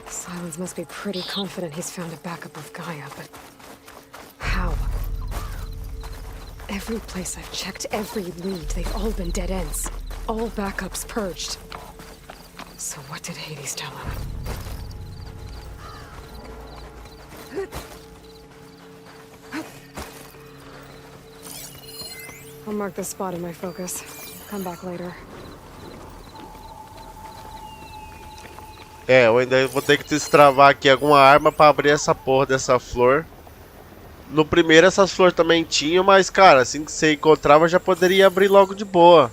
Silence must be pretty confident he's found a backup of Gaia, but how? Every place I've checked, every lead, they've all been dead ends. All backups purged. So what did Hades tell him? I'll mark this spot in my focus. Come back later. Eu ainda vou ter que destravar aqui alguma arma pra abrir essa porra dessa flor. No primeiro essas flores também tinham, mas cara, assim que você encontrava já poderia abrir logo de boa.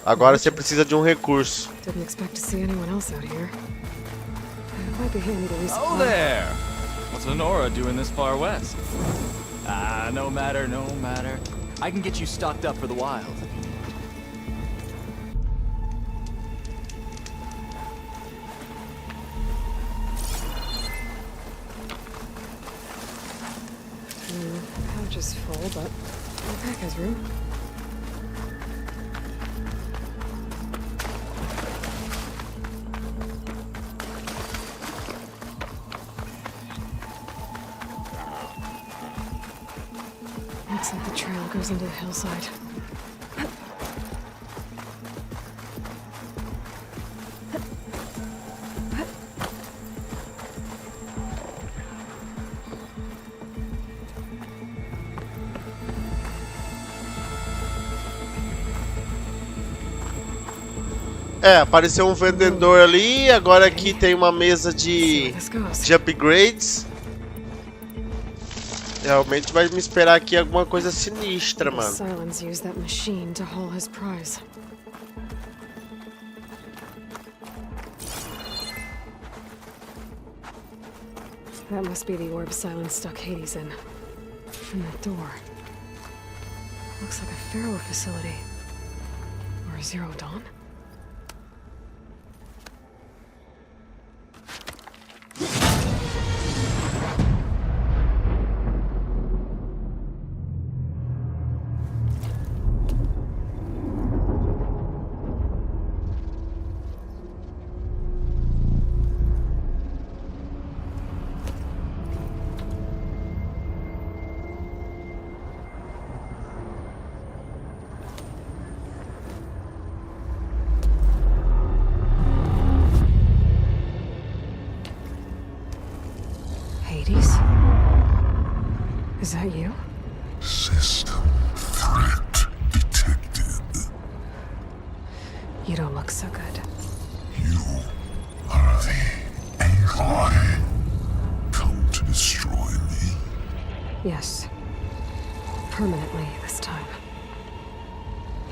Agora você precisa de um recurso. Oh there! What's Honora doing this far west? Ah, no matter, no matter. I can get you stocked up for the wild. Pouch is full, but the pack has room. Looks like the trail goes into the hillside. Apareceu um vendedor ali, agora aqui tem uma mesa de upgrades. Realmente vai me esperar aqui alguma coisa sinistra, mano. Silence used that machine to haul his prize. That must be the orb Silence stuck Hades in. From that door. Looks like a Pharaoh facility. Or a Zero Dawn? Is that you? System threat detected. You don't look so good. You are the Aloy. Come to destroy me? Yes. Permanently this time.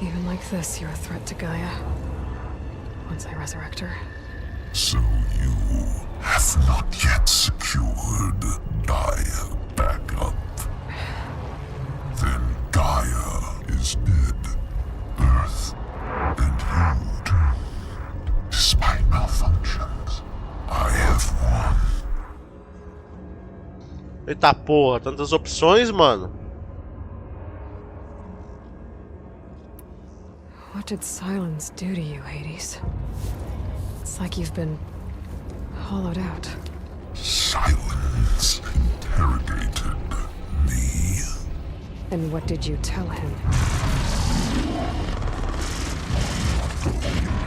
Even like this, you're a threat to Gaia. Once I resurrect her. So you have not yet secured Gaia back up. Then Gaia is dead. Earth and you too. Despite malfunctions, I have won. Eita porra, tantas opções, mano. What did silence do to you, Hades? It's like you've been hollowed out. Silence interrogated me. And what did you tell him?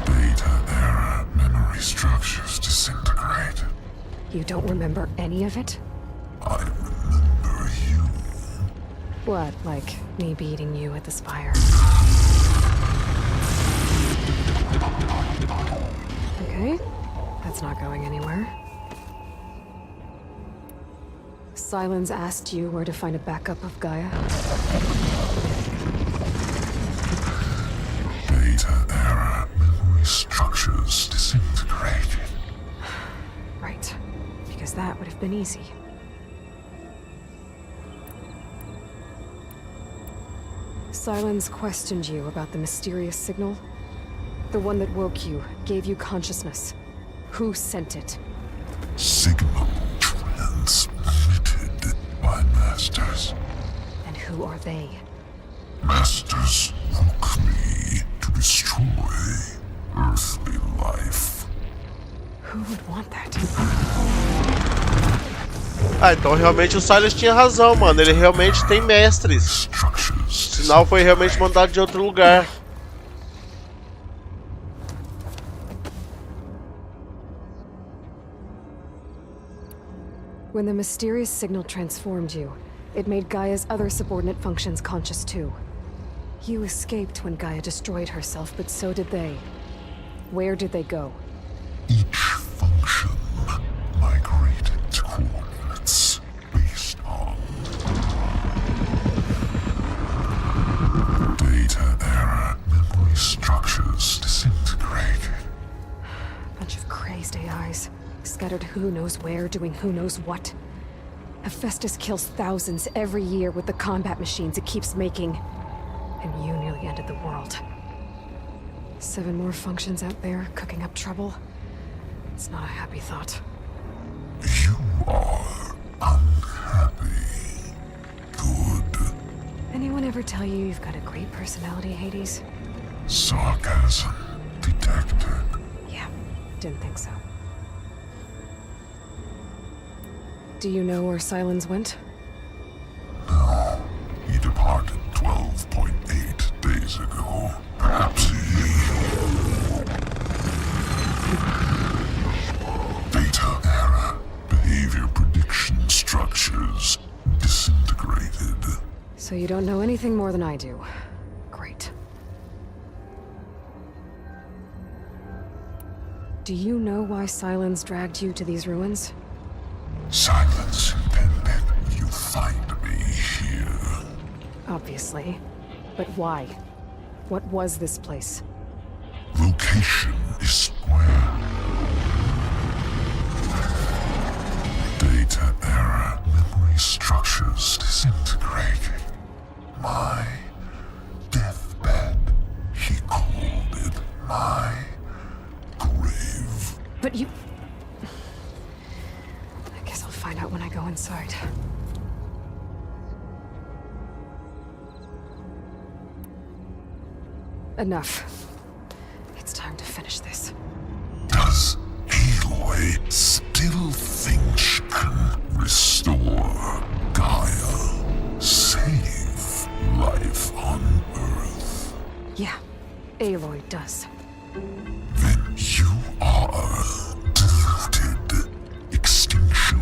Beta era memory structures disintegrate. You don't remember any of it? I remember you. What, like me beating you at the spire? Okay, that's not going anywhere. Silence asked you where to find a backup of Gaia. Beta era memory structures disintegrated. Right, because that would have been easy. Silence questioned you about the mysterious signal. The one that woke you, gave you consciousness. Who sent it? Signal transmitted by masters. And who are they? Masters woke me to destroy earthly life. Who would want that? Ah, então realmente o Silas tinha razão, mano. Ele realmente tem mestres. O sinal foi realmente mandado de outro lugar. When the mysterious signal transformed you, it made Gaia's other subordinate functions conscious too. You escaped when Gaia destroyed herself, but so did they. Where did they go? Each function migrated to coordinates based on data era memory structures disintegrated. Bunch of crazed AIs. Scattered who knows where, doing who knows what. Hephaestus kills thousands every year with the combat machines it keeps making. And you nearly ended the world. 7 more functions out there, cooking up trouble. It's not a happy thought. You are unhappy. Good. Anyone ever tell you you've got a great personality, Hades? Sarcasm detected. Yeah, didn't think so. Do you know where Silence went? No. He departed 12.8 days ago. Perhaps he... Beta era behavior prediction structures disintegrated. So you don't know anything more than I do. Great. Do you know why Silence dragged you to these ruins? Silence intended you find me here. Obviously. But why? What was this place? Location is square. Data era memory structures disintegrated. My deathbed, he called it my grave. But you... I guess I'll find out when I go inside. Enough. It's time to finish this. Does Aloy still think she can restore Gaia? Save life on Earth? Yeah, Aloy does. Then you are deluded. Extinction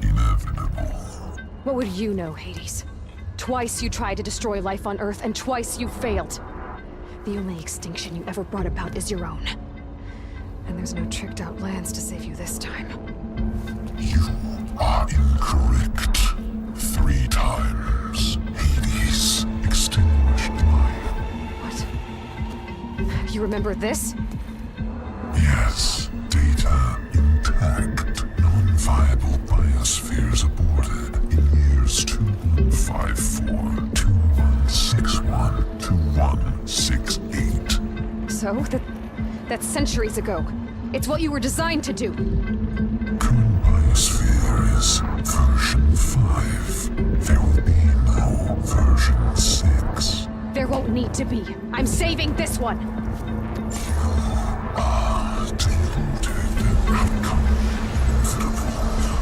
inevitable. What would you know, Hades? Twice you tried to destroy life on Earth, and twice you failed. The only extinction you ever brought about is your own. And there's no tricked-out lands to save you this time. You are incorrect. 3 times. Hades extinguished life. What? You remember this? Yes. Data intact. Non-viable biospheres aborted in years 2154, 2161, 2168. So? That's centuries ago. It's what you were designed to do. Current biosphere is version 5. There will be no version 6. There won't need to be. I'm saving this one.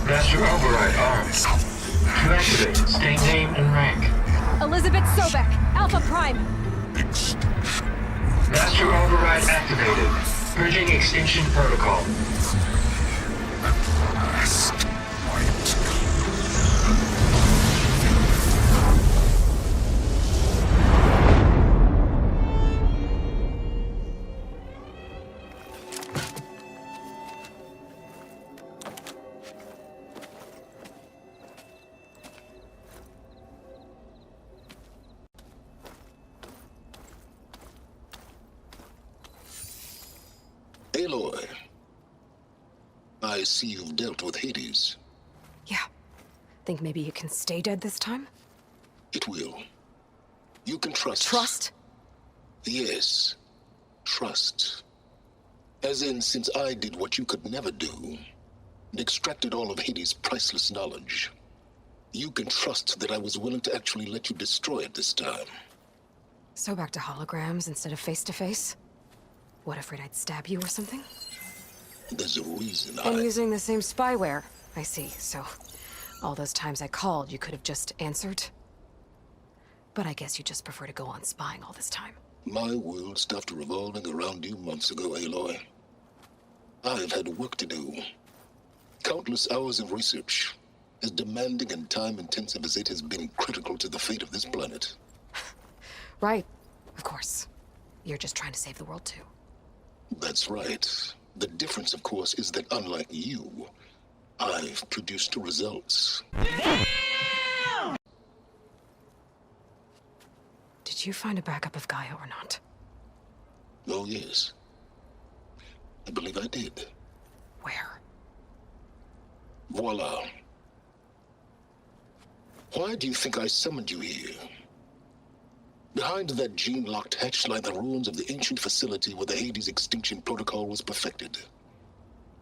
Master override armed. To activate, state name and rank. Elizabeth Sobek, Alpha Prime. Master override activated. Purging extinction protocol. Aloy, I see you've dealt with Hades. Yeah. Think maybe you can stay dead this time? It will. You can trust. Trust? Yes. Trust. As in, since I did what you could never do, and extracted all of Hades' priceless knowledge, you can trust that I was willing to actually let you destroy it this time. So back to holograms instead of face-to-face? What, afraid I'd stab you or something? There's a reason And using the same spyware. I see, so all those times I called, you could have just answered? But I guess you just prefer to go on spying all this time. My world stopped revolving around you months ago, Aloy. I've had work to do. Countless hours of research, as demanding and time-intensive as it has been critical to the fate of this planet. Right, of course. You're just trying to save the world, too. That's right. The difference, of course, is that unlike you, I've produced results. Did you find a backup of Gaia or not? Oh, yes. I believe I did. Where? Voila. Why do you think I summoned you here? Behind that gene-locked hatch lie the ruins of the ancient facility where the Hades extinction protocol was perfected.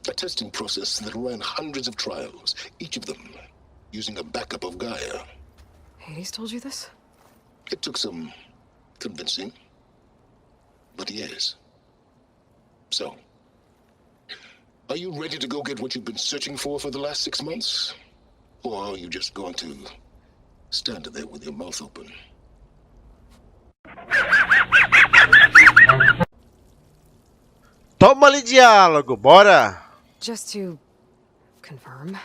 A testing process that ran hundreds of trials, each of them using a backup of Gaia. Hades told you this? It took some convincing, but yes. So, are you ready to go get what you've been searching for the last 6 months? Or are you just going to stand there with your mouth open? Toma-lhe diálogo, bora! Just to confirm,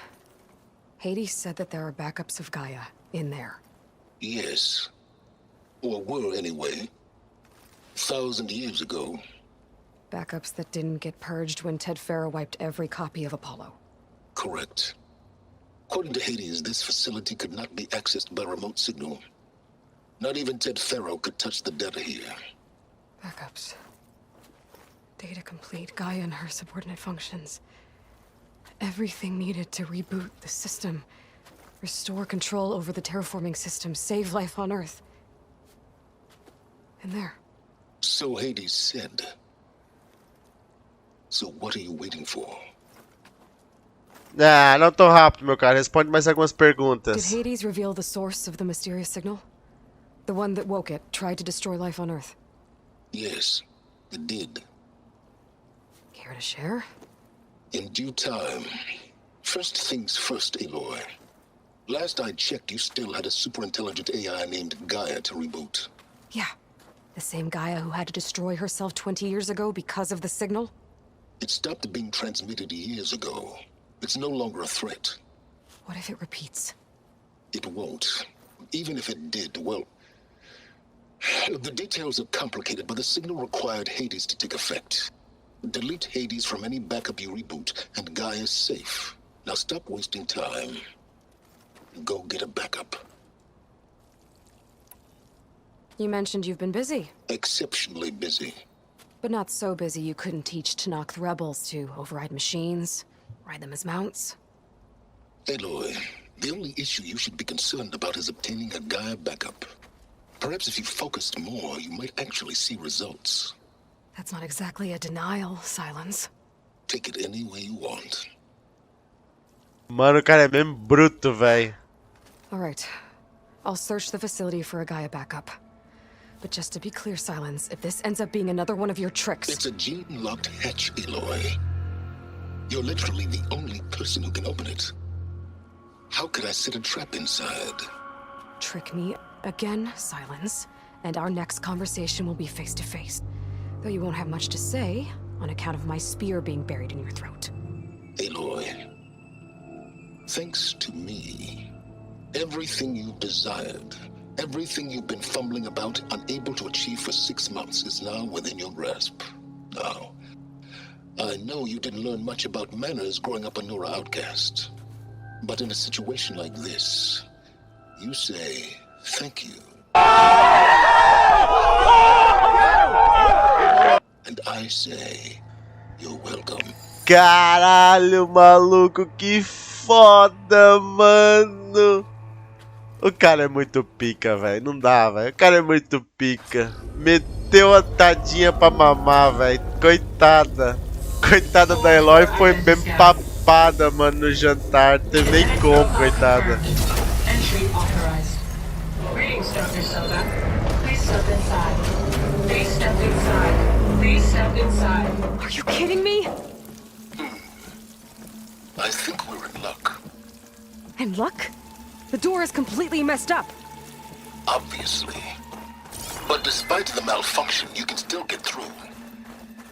Hades said that there are backups of Gaia in there. Yes. Or were anyway. 1,000 years ago. Backups that didn't get purged when Ted Farrow wiped every copy of Apollo. Correct. According to Hades, this facility could not be accessed by remote signal. Not even Ted Farrow could touch the data here. Backups. Data complete, Gaia and her subordinate functions. Everything needed to reboot the system. Restore control over the terraforming system. Save life on Earth. And there. So Hades said. So what are you waiting for? Ah, não tão rápido, meu cara. Responde mais algumas Did perguntas. Hades reveal the source of the mysterious signal? The one that woke it, tried to destroy life on Earth? Yes, it did. Care to share? In due time. First things first, Aloy. Last I checked, you still had a superintelligent AI named Gaia to reboot. Yeah. The same Gaia who had to destroy herself 20 years ago because of the signal? It stopped being transmitted years ago. It's no longer a threat. What if it repeats? It won't. Even if it did, well... The details are complicated, but the signal required Hades to take effect. Delete Hades from any backup you reboot, and Guy is safe. Now stop wasting time. Go get a backup. You mentioned you've been busy. Exceptionally busy. But not so busy you couldn't teach to knock the rebels to override machines, ride them as mounts. Aloy, the only issue you should be concerned about is obtaining a Gaia backup. Perhaps if you focused more, you might actually see results. That's not exactly a denial, Silence. Take it any way you want. Mano, o cara é mesmo bruto, véi. Alright. I'll search the facility for a Gaia backup. But just to be clear, Silence, if this ends up being another one of your tricks... It's a gene-locked hatch, Aloy. You're literally the only person who can open it. How could I set a trap inside? Trick me again, Silence, and our next conversation will be face-to-face. Though you won't have much to say, on account of my spear being buried in your throat. Aloy, thanks to me, everything you've desired, everything you've been fumbling about, unable to achieve for 6 months, is now within your grasp. Now, I know you didn't learn much about manners growing up a Nora outcast. But in a situation like this, you say, thank you. And I say, you're welcome. Caralho, maluco, que foda, mano. O cara é muito pica, velho. Não dá, velho. O cara é muito pica. Meteu a tadinha pra mamar, velho. Coitada. Coitada da Aloy, foi bem papada, mano, no jantar. Teve nem como, coitada. Entry authorized. Greetings, Dr. Soda. Please step inside. Please step inside. Please step inside. Are you kidding me? I think we're in luck. In luck? The door is completely messed up. Obviously. But despite the malfunction, you can still get through.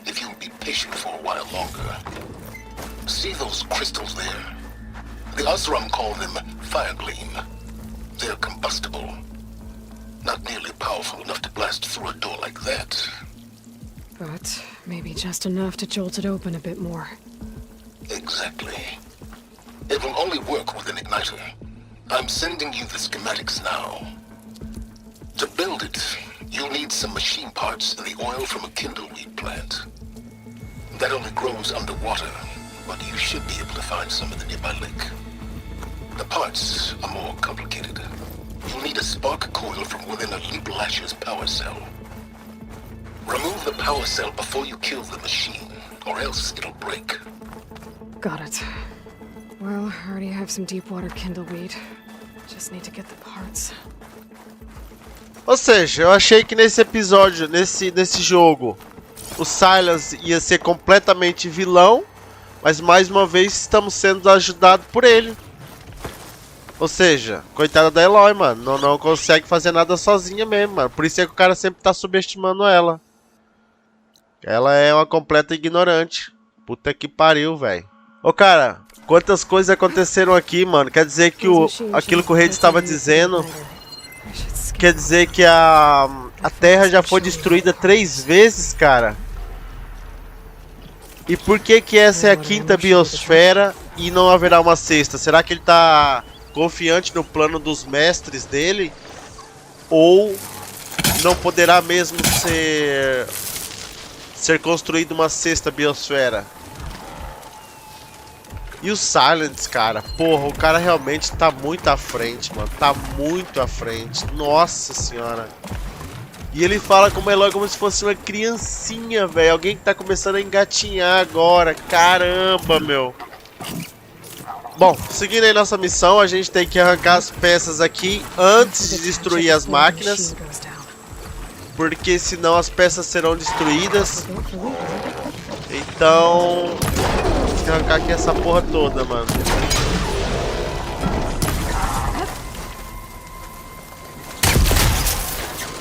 If you'll be patient for a while longer. See those crystals there? The Osram call them fire gleam. They're combustible. Not nearly powerful enough to blast through a door like that. But maybe just enough to jolt it open a bit more. Exactly. It will only work with an igniter. I'm sending you the schematics now. To build it, you'll need some machine parts and the oil from a kindleweed plant. That only grows underwater, but you should be able to find some in the nearby lake. The parts are more complicated. You'll need a spark coil from within a Leap Lasher's power cell. Remove the power cell before you kill the machine, or else it'll break. Got it. Well, I already have some deep water kindleweed. Just need to get the parts. Ou seja, eu achei que nesse episódio, nesse jogo, o Silence ia ser completamente vilão, mas mais uma vez estamos sendo ajudados por ele. Ou seja, coitada da Aloy, mano, não consegue fazer nada sozinha mesmo, mano. Por isso é que o cara sempre tá subestimando ela. Ela é uma completa ignorante. Puta que pariu, velho. Ô, cara, quantas coisas aconteceram aqui, mano. Quer dizer que aquilo que o rei estava dizendo... Quer dizer que a Terra já foi destruída 3 vezes, cara. E por que essa é a 5ª biosfera e não haverá uma 6ª? Será que ele tá confiante no plano dos mestres dele? Ou não poderá mesmo ser construída uma 6ª biosfera? E o Silence, cara, porra, o cara realmente tá muito à frente, mano. Tá muito à frente. Nossa senhora. E ele fala com a Aloy como se fosse uma criancinha, velho. Alguém que tá começando a engatinhar agora. Caramba, meu. Bom, seguindo aí nossa missão, a gente tem que arrancar as peças aqui antes de destruir as máquinas. Porque senão as peças serão destruídas. Então... tem que arrancar aqui essa porra toda, mano.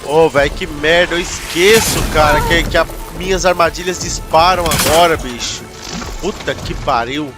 Ô, velho, que merda. Eu esqueço, cara, que as minhas armadilhas disparam agora, bicho. Puta que pariu.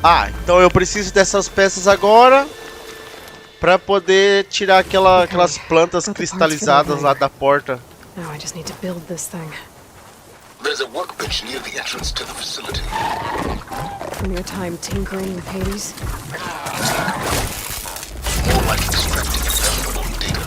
Ah, então eu preciso dessas peças agora pra poder tirar aquelas plantas cristalizadas lá da porta. Now I just need to build this thing. There's a workbench near the entrance to the facility. From your time tinkering with Hades? More like extracting valuable data.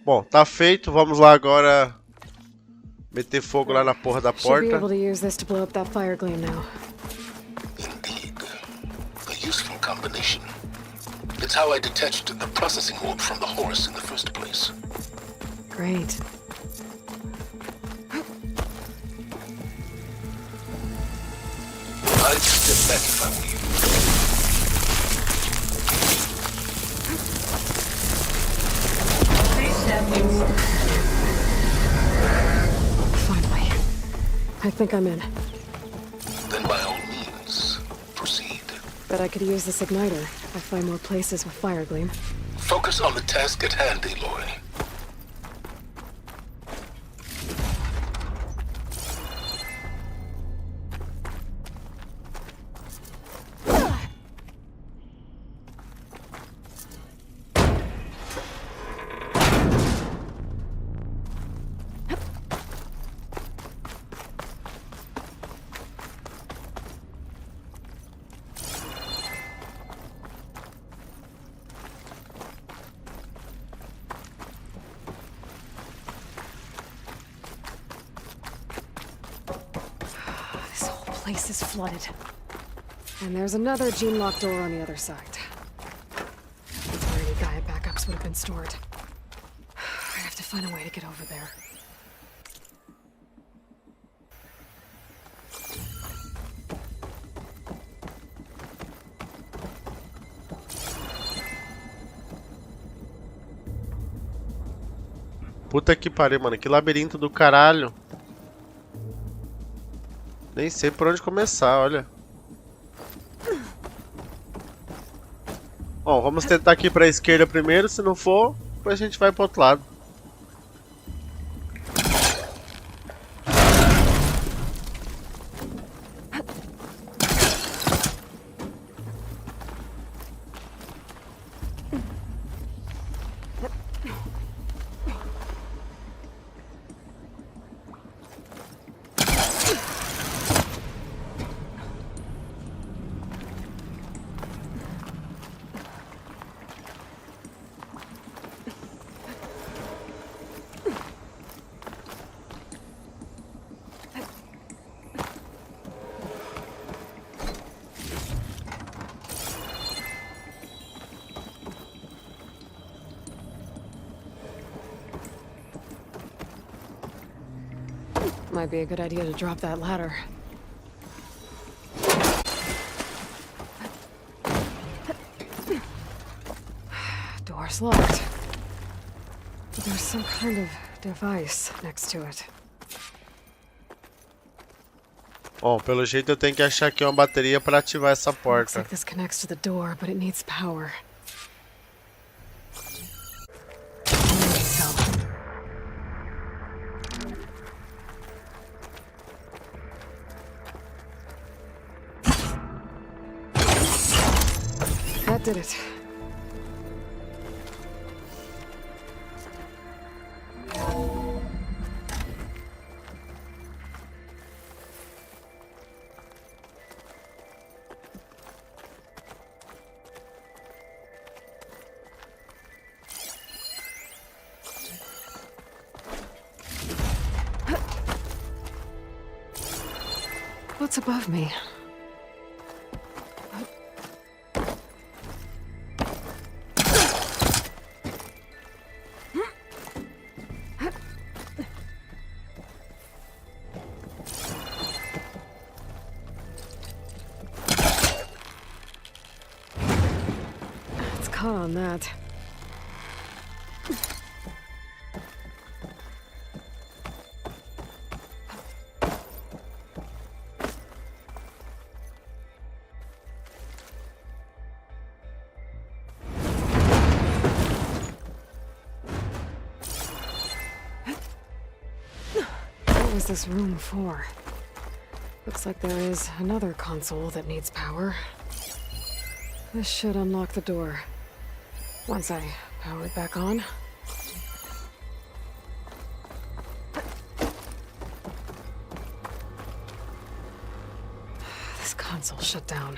Bom, tá feito. Vamos lá agora meter fogo lá na porra da Should be porta. able to use this to blow up that fire gleam now. Indeed. A useful combination. It's how I detached the processing orb from the horse in the first place. Great. I'd step back if I were you. Finally. I think I'm in. Then by all means, proceed. Bet I could use this igniter. I'll find more places with fire gleam. Focus on the task at hand, Aloy. Place is flooded. And there's another gene-locked door on the other side. That's where any Gaia backups would have been stored. I have to find a way to get over there. Puta que pariu, mano. Que labirinto do caralho. Nem sei por onde começar, olha. Bom, vamos tentar aqui pra esquerda primeiro. Se não for, depois a gente vai pro outro lado. Might be a good idea to drop that ladder. Door's locked. There's some kind of device next to it. Bom, pelo jeito eu tenho que achar aqui uma bateria para ativar essa Looks porta. like this connects to the door, but it needs power. That did it. What's above me? on that. What was this room for? Looks like there is another console that needs power. This should unlock the door. Once I power it back on. This console shut down.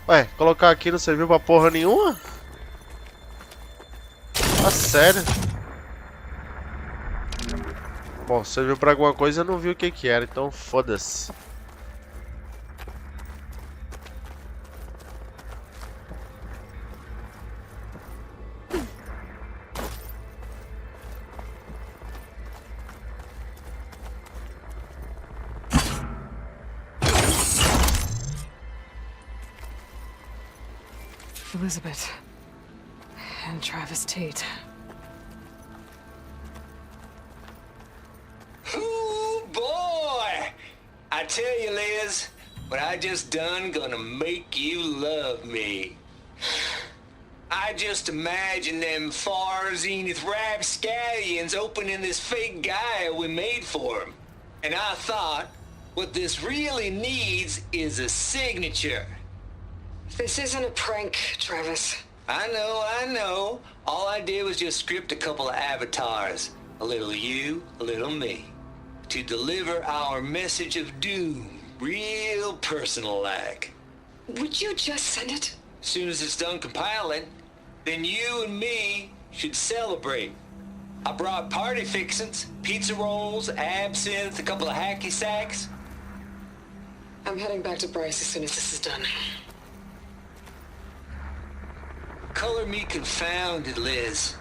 Ué, colocar aqui não serviu pra porra nenhuma? Ah, sério? Bom, serviu pra alguma coisa, eu não vi o que que era, então foda-se. Elizabeth and Travis Tate. Ooh, boy! I tell you, Liz, what I just done gonna make you love me. I just imagine them far zenith rapscallions opening this fake guy we made for him. And I thought, what this really needs is a signature. This isn't a prank, Travis. I know. All I did was just script a couple of avatars. A little you, a little me. To deliver our message of doom, real personal-like. Would you just send it? As soon as it's done compiling, then you and me should celebrate. I brought party fixins, pizza rolls, absinthe, a couple of hacky sacks. I'm heading back to Bryce as soon as this is done. Color me confounded, Liz.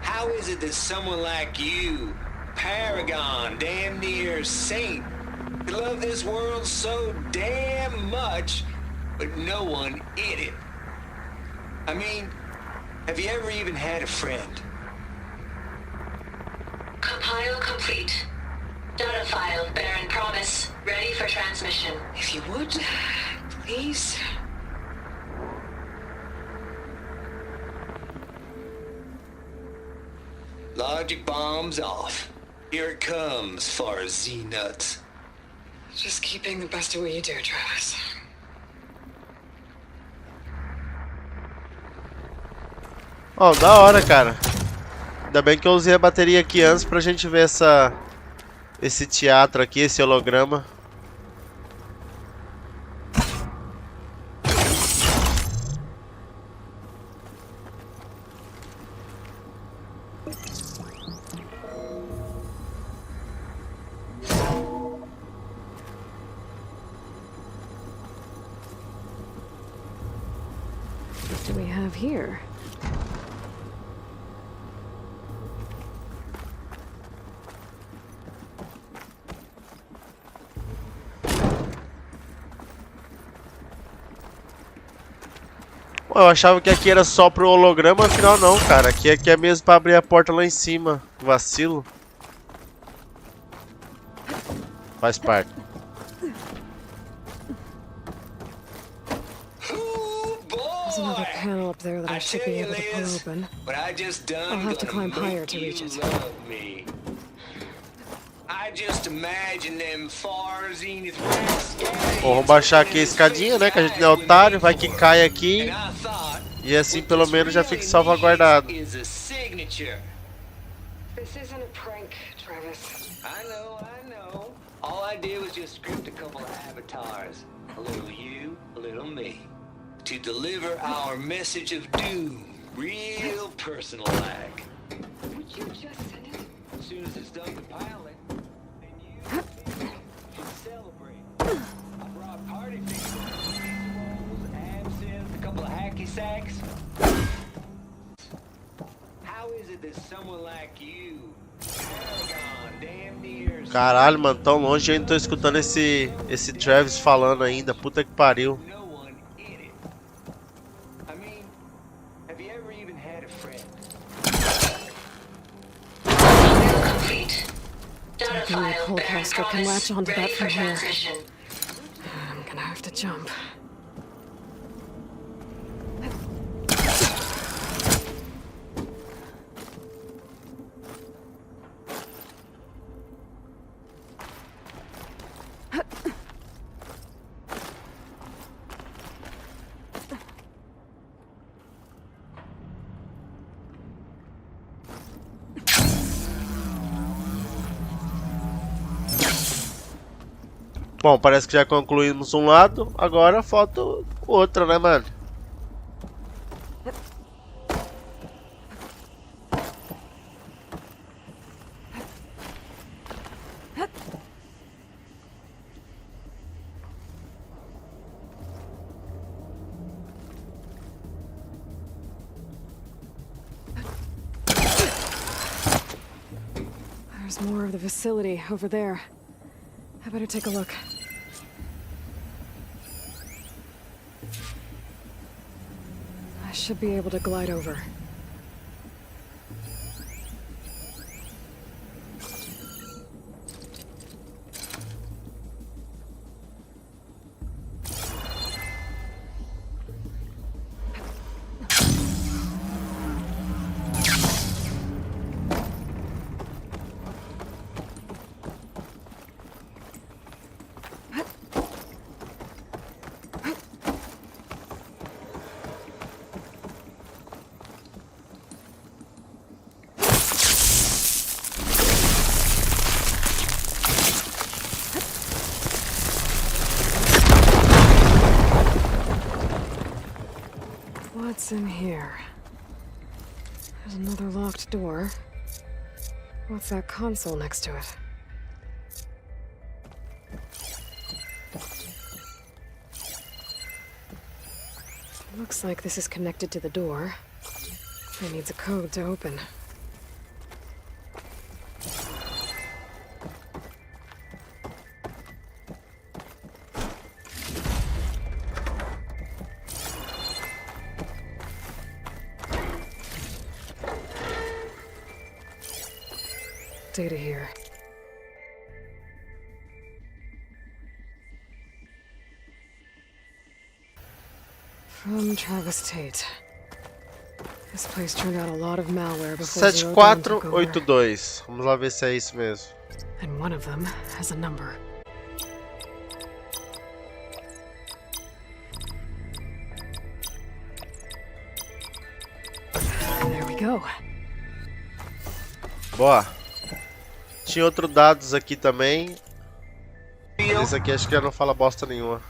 How is it that someone like you, paragon, damn near saint, could love this world so damn much, but no one in it? I mean, have you ever even had a friend? Compile complete. Data file, Baron Promise, ready for transmission. If you would, please. Logic bombs off. Here it comes, far Z-nuts. Just keeping the best of what you do, Travis. Oh, da hora, cara. Ainda bem que eu usei a bateria aqui antes pra gente ver esse teatro aqui, esse holograma. What do we have here? Pô, eu achava que aqui era só pro holograma, afinal não, cara. Aqui é mesmo pra abrir a porta lá em cima. Vacilo. Faz parte. There's another panel up there that I should be able to pull open. I'll have to climb higher to reach it. Bom, vamos baixar aqui a escadinha, né? Que a gente não é otário, vai que cai aqui. E assim pelo menos já fica salvaguardado. This isn't a prank, Travis. I know. All I did was just script a couple of avatars. A little you, a little me. To deliver our message of doom. Real personal like. Would you just send it? As soon as it's done compiling, then you should celebrate. I brought party figures, absinthe, a couple of hacky sacks. How is it that someone like you, Paragon, damn near... Caralho, mano, tão longe e eu ainda tô escutando esse Travis falando ainda. Puta que pariu. My coldcaster can latch onto that from here. I'm gonna have to jump. Bom, parece que já concluímos um lado, agora falta o outro, né, mano? There's more of the facility over there. I better take a look. I should be able to glide over. What's in here? There's another locked door. What's that console next to it? Looks like this is connected to the door. It needs a code to open. Data here. From Travis Tate. This place turned out a lot of malware before 7482. Vamos lá ver se é isso mesmo. And one of them has a number. There we go. Boa. Tinha outros dados aqui também. Esse aqui acho que já não fala bosta nenhuma.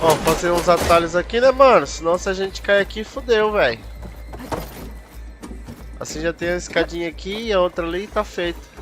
Ó, fazer uns atalhos aqui, né, mano? Senão se a gente cair aqui, fodeu, velho. Assim já tem a escadinha aqui e a outra ali e tá feito.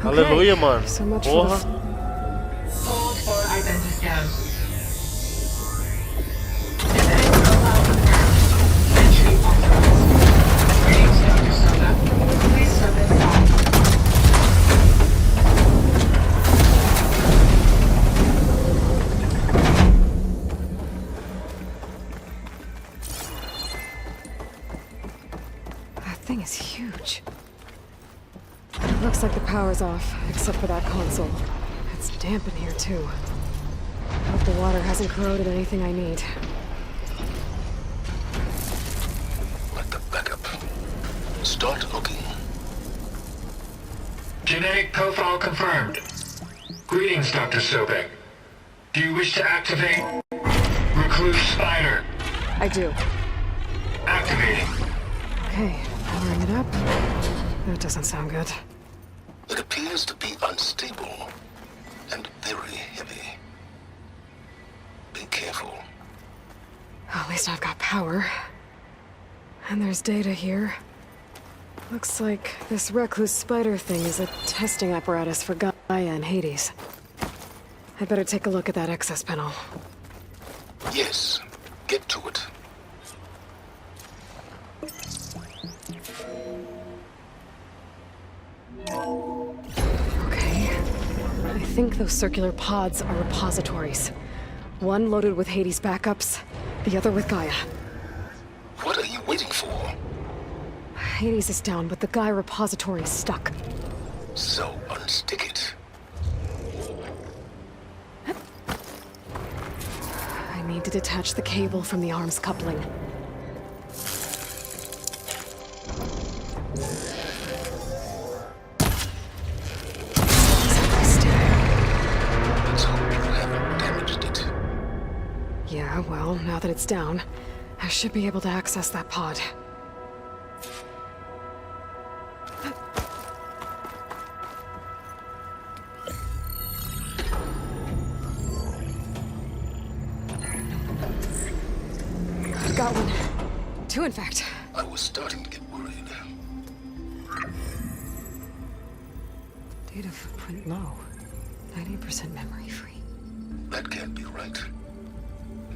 Aleluia, mano. Porra. That thing is huge. Looks like the power's off, except for that console. It's damp in here, too. Hope the water hasn't corroded anything I need. Let the backup. Start hooking. Genetic profile confirmed. Greetings, Dr. Sobek. Do you wish to activate Recluse Spider? I do. Activating. Okay, powering it up. That doesn't sound good. It appears to be unstable and very heavy. Be careful. At least I've got power. And there's data here. Looks like this recluse spider thing is a testing apparatus for Gaia and Hades. I'd better take a look at that access panel. Yes, get to it. Okay. I think those circular pods are repositories. One loaded with Hades backups, the other with Gaia. What are you waiting for? Hades is down, but the Gaia repository is stuck. So unstick it. I need to detach the cable from the arms coupling. Yeah, well, now that it's down, I should be able to access that pod. I've got one. Two, in fact. I was starting to get worried. Data footprint low. 90% memory free. That can't be right.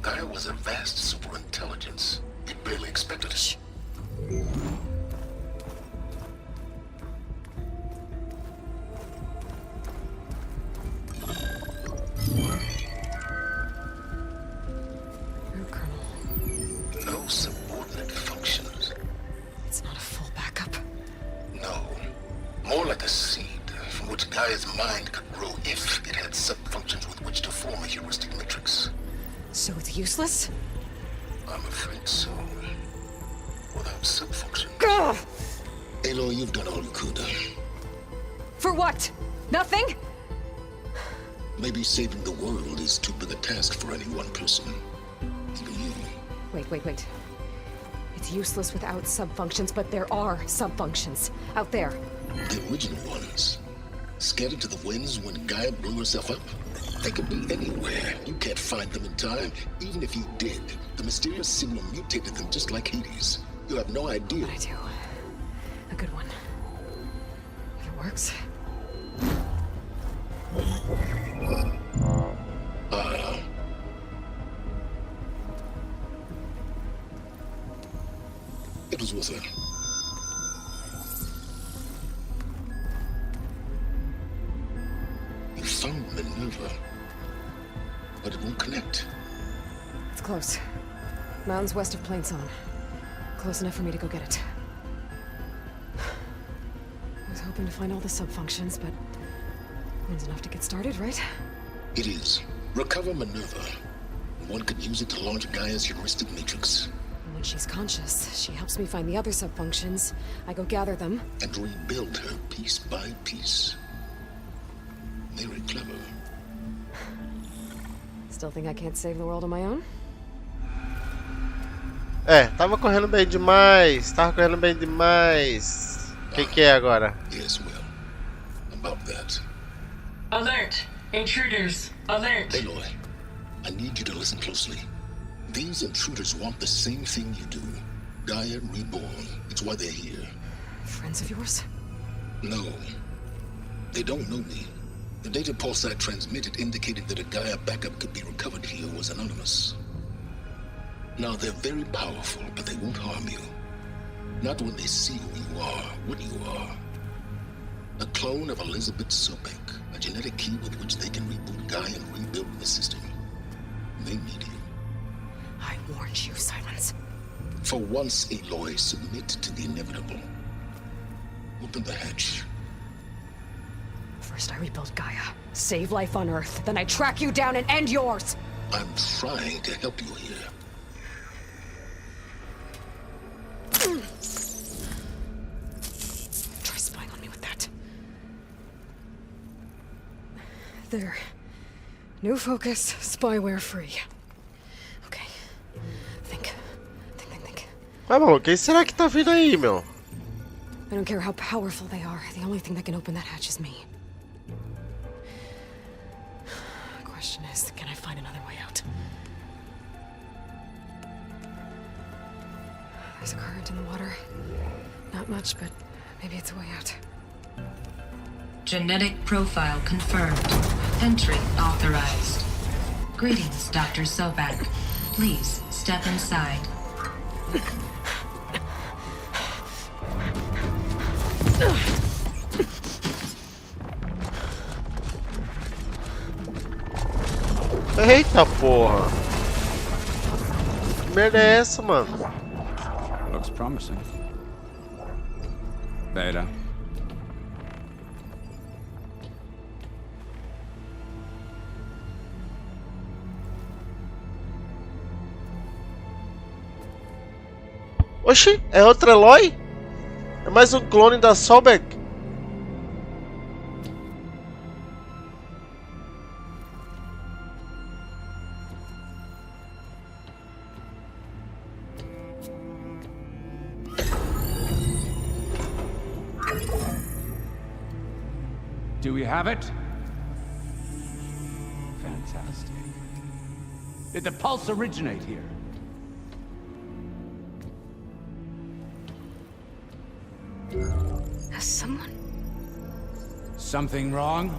Gaia was a vast superintelligence. It barely expected us. No subordinate functions. It's not a full backup. No. More like a seed from which Gaia's mind could grow if it had sub-functions with which to form a heuristic matrix. So it's useless? I'm afraid so. Without sub-functions. Gah! Aloy, you've done all you could. For what? Nothing? Maybe saving the world is too big a task for any one person. Even you. Wait. It's is useless without sub-functions, but there are sub-functions out there. The original ones. Scattered to the winds when Gaia blew herself up? They could be anywhere. You can't find them in time. Even if you did, the mysterious signal mutated them just like Hades. You have no idea. But I do. A good one. If it works. It was worth it. You found Minerva, but it won't connect. It's close. Mountains west of Plainzone. Close enough for me to go get it. I was hoping to find all the sub-functions, but one's enough to get started, right? It is. Recover Minerva. One could use it to launch Gaia's heuristic matrix. And when she's conscious, she helps me find the other sub-functions. I go gather them. And rebuild her piece by piece. Very clever. Still think I can't save the world on my own? Tava correndo bem demais. Tava correndo bem demais. O que é agora? Yes, well. About that. Alert! Intruders! Alert! Aloy, I need you to listen closely. These intruders want the same thing you do. Gaia reborn. It's why they're here. Friends of yours? No. They don't know me. The data pulsar transmitted indicated that a Gaia backup could be recovered here was anonymous. Now, they're very powerful, but they won't harm you. Not when they see who you are, what you are. A clone of Elizabeth Sobek, a genetic key with which they can reboot Gaia and rebuild the system. They need you. I warned you, Silence. For once, Aloy, submit to the inevitable. Open the hatch. First I rebuild Gaia, save life on Earth, then I track you down and end yours! I'm trying to help you here. Try spying on me with that. There. New focus, spyware free. Okay. Think. Tá bom, quem será que tá vindo aí, meu? I don't care how powerful they are. The only thing that can open that hatch is me. The question is, can I find another way out? There's a current in the water. Not much, but maybe it's a way out. Genetic profile confirmed. Entry authorized. Greetings, Dr. Sobek. Please step inside. Eita porra! Que merda é essa, mano? Looks promising. Beta. Oxi, é outro Aloy? É mais um clone da Sobek? Do we have it? Fantastic. Did the pulse originate here? Has someone... Something wrong?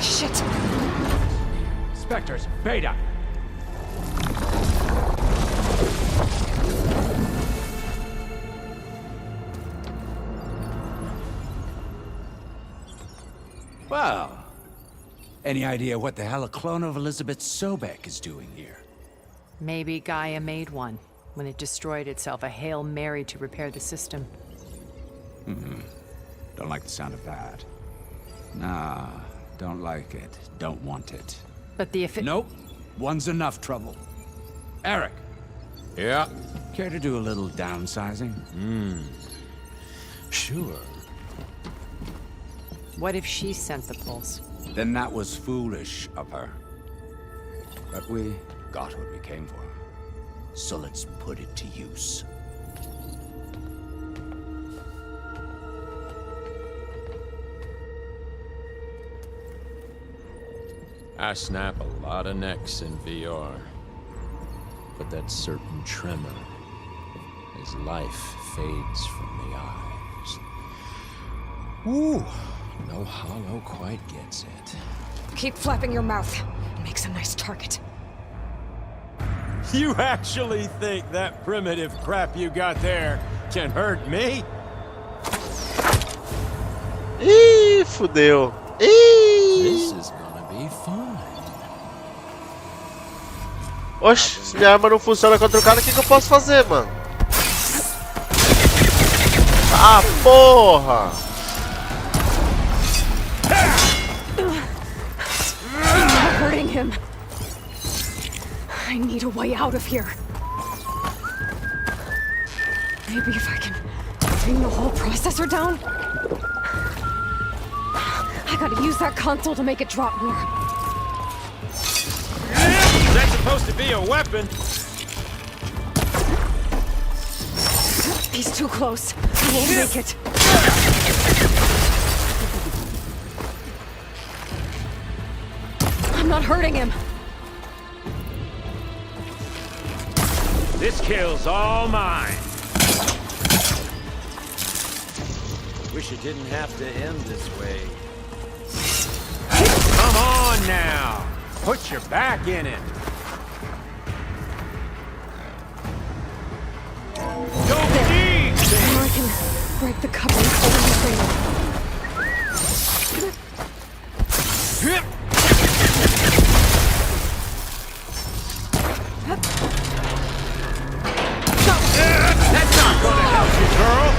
Shit! Spectres, Beta! Well, any idea what the hell a clone of Elizabeth Sobek is doing here? Maybe Gaia made one when it destroyed itself, a Hail Mary to repair the system. Don't like the sound of that. Nah, don't like it. Don't want it. But the Nope. One's enough trouble. Eric. Yeah? Care to do a little downsizing? Sure. What if she sent the pulse? Then that was foolish of her. But we got what we came for. So let's put it to use. I snap a lot of necks in VR. But that certain tremor as life fades from the eyes. Ooh, no hollow quite gets it. Keep flapping your mouth. Makes a nice target. You actually think that primitive crap you got there can hurt me? Ih, fudeu. Ih! This is gonna be fun. Oxe, se minha arma não funciona contra o cara, o que eu posso fazer, mano? Ah, porra! I'm not hurting him. I need a way out of here. Maybe if I can bring the whole processor down? I gotta use that console to make it drop more. That's supposed to be a weapon. He's too close. I won't make it. I'm not hurting him. This kill's all mine. Wish it didn't have to end this way. Come on now. Put your back in it. Now I can break the cover and hold the trailer. That's not gonna help you, girl.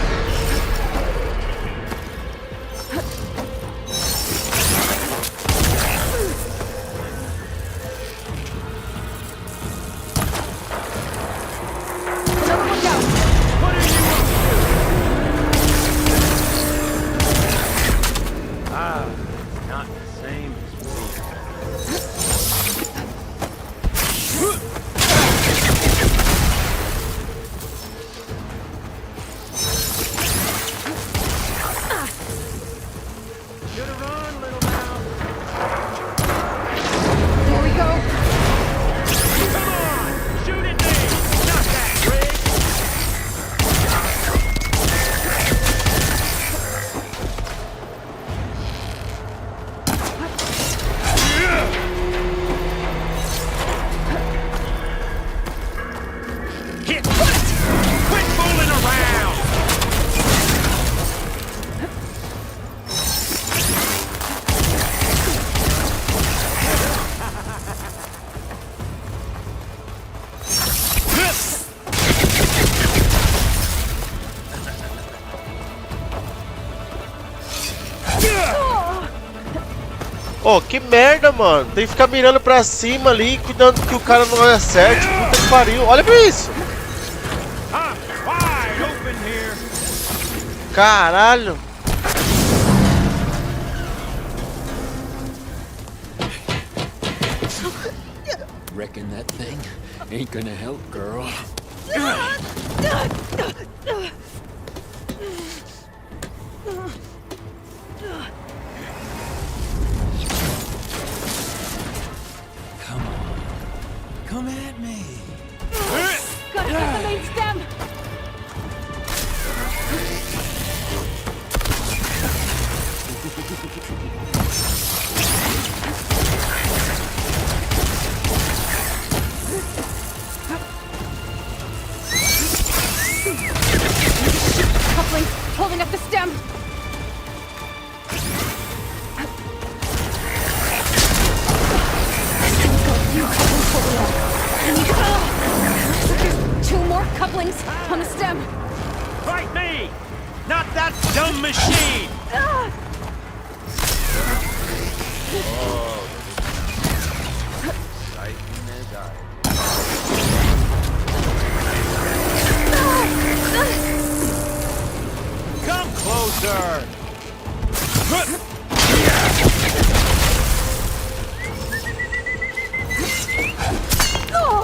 Oh, que merda, mano. Tem que ficar mirando pra cima ali, cuidando que o cara não acerte. Puta que pariu. Olha pra isso. Caralho. Reckon that thing ain't gonna help, girl. Come at me. Gotta get the main stem. Coupling, holding up the stem. Two more couplings on the stem. Fight me, not that dumb machine. Come closer.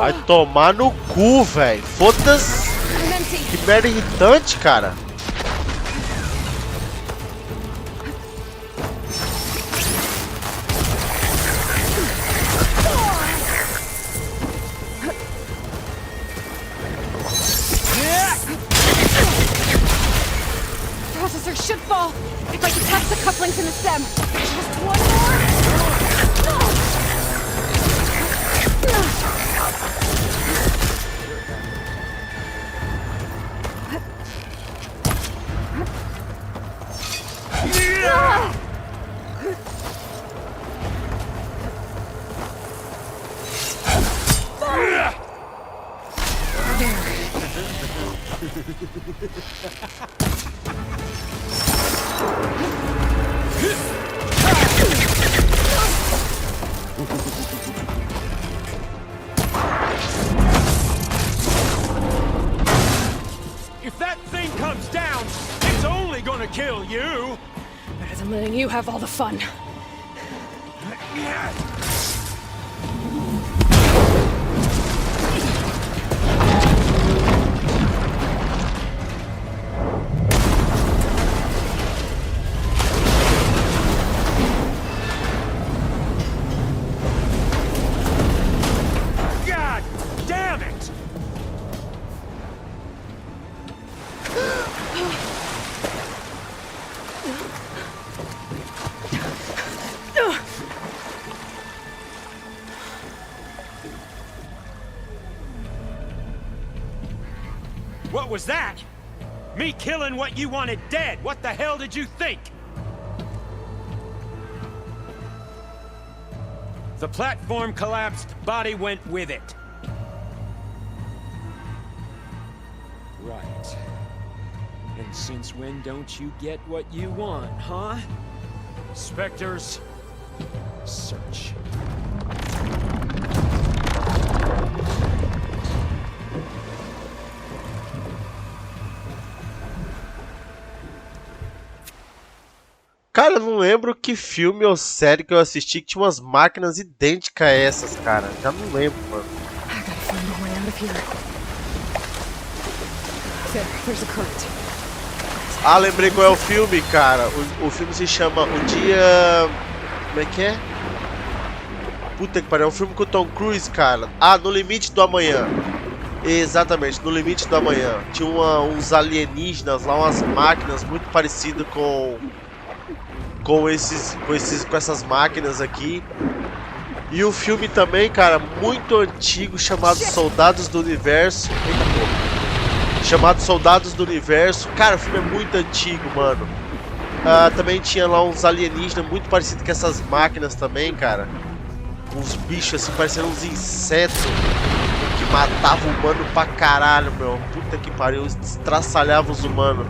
Vai tomar no cu, velho. Foda-se. Que merda irritante, cara. Processor should fall if I detach the couplings in the stem. Just one more. If that thing comes down, it's only gonna kill you. Better than letting you have all the fun. God damn it! What was that? Me killing what you wanted dead. What the hell did you think? The platform collapsed, body went with it. Right. And since when don't you get what you want, huh? Spectres, search. Cara, eu não lembro que filme ou série que eu assisti que tinha umas máquinas idênticas a essas, cara. Já não lembro, mano. Ah, lembrei qual é o filme, cara. O filme se chama O Dia... Como é que é? Puta que pariu, é um filme com o Tom Cruise, cara. Ah, No Limite do Amanhã. Exatamente, No Limite do Amanhã. Tinha uns alienígenas lá, umas máquinas muito parecidas com essas máquinas aqui. E o filme também, cara, muito antigo, chamado Soldados do Universo. Eita porra. Chamado Soldados do Universo. Cara, o filme é muito antigo, mano. Também tinha lá uns alienígenas muito parecidos com essas máquinas também, cara. Uns bichos assim, parecendo uns insetos que matavam o humano pra caralho, meu. Puta que pariu, estraçalhavam os humanos.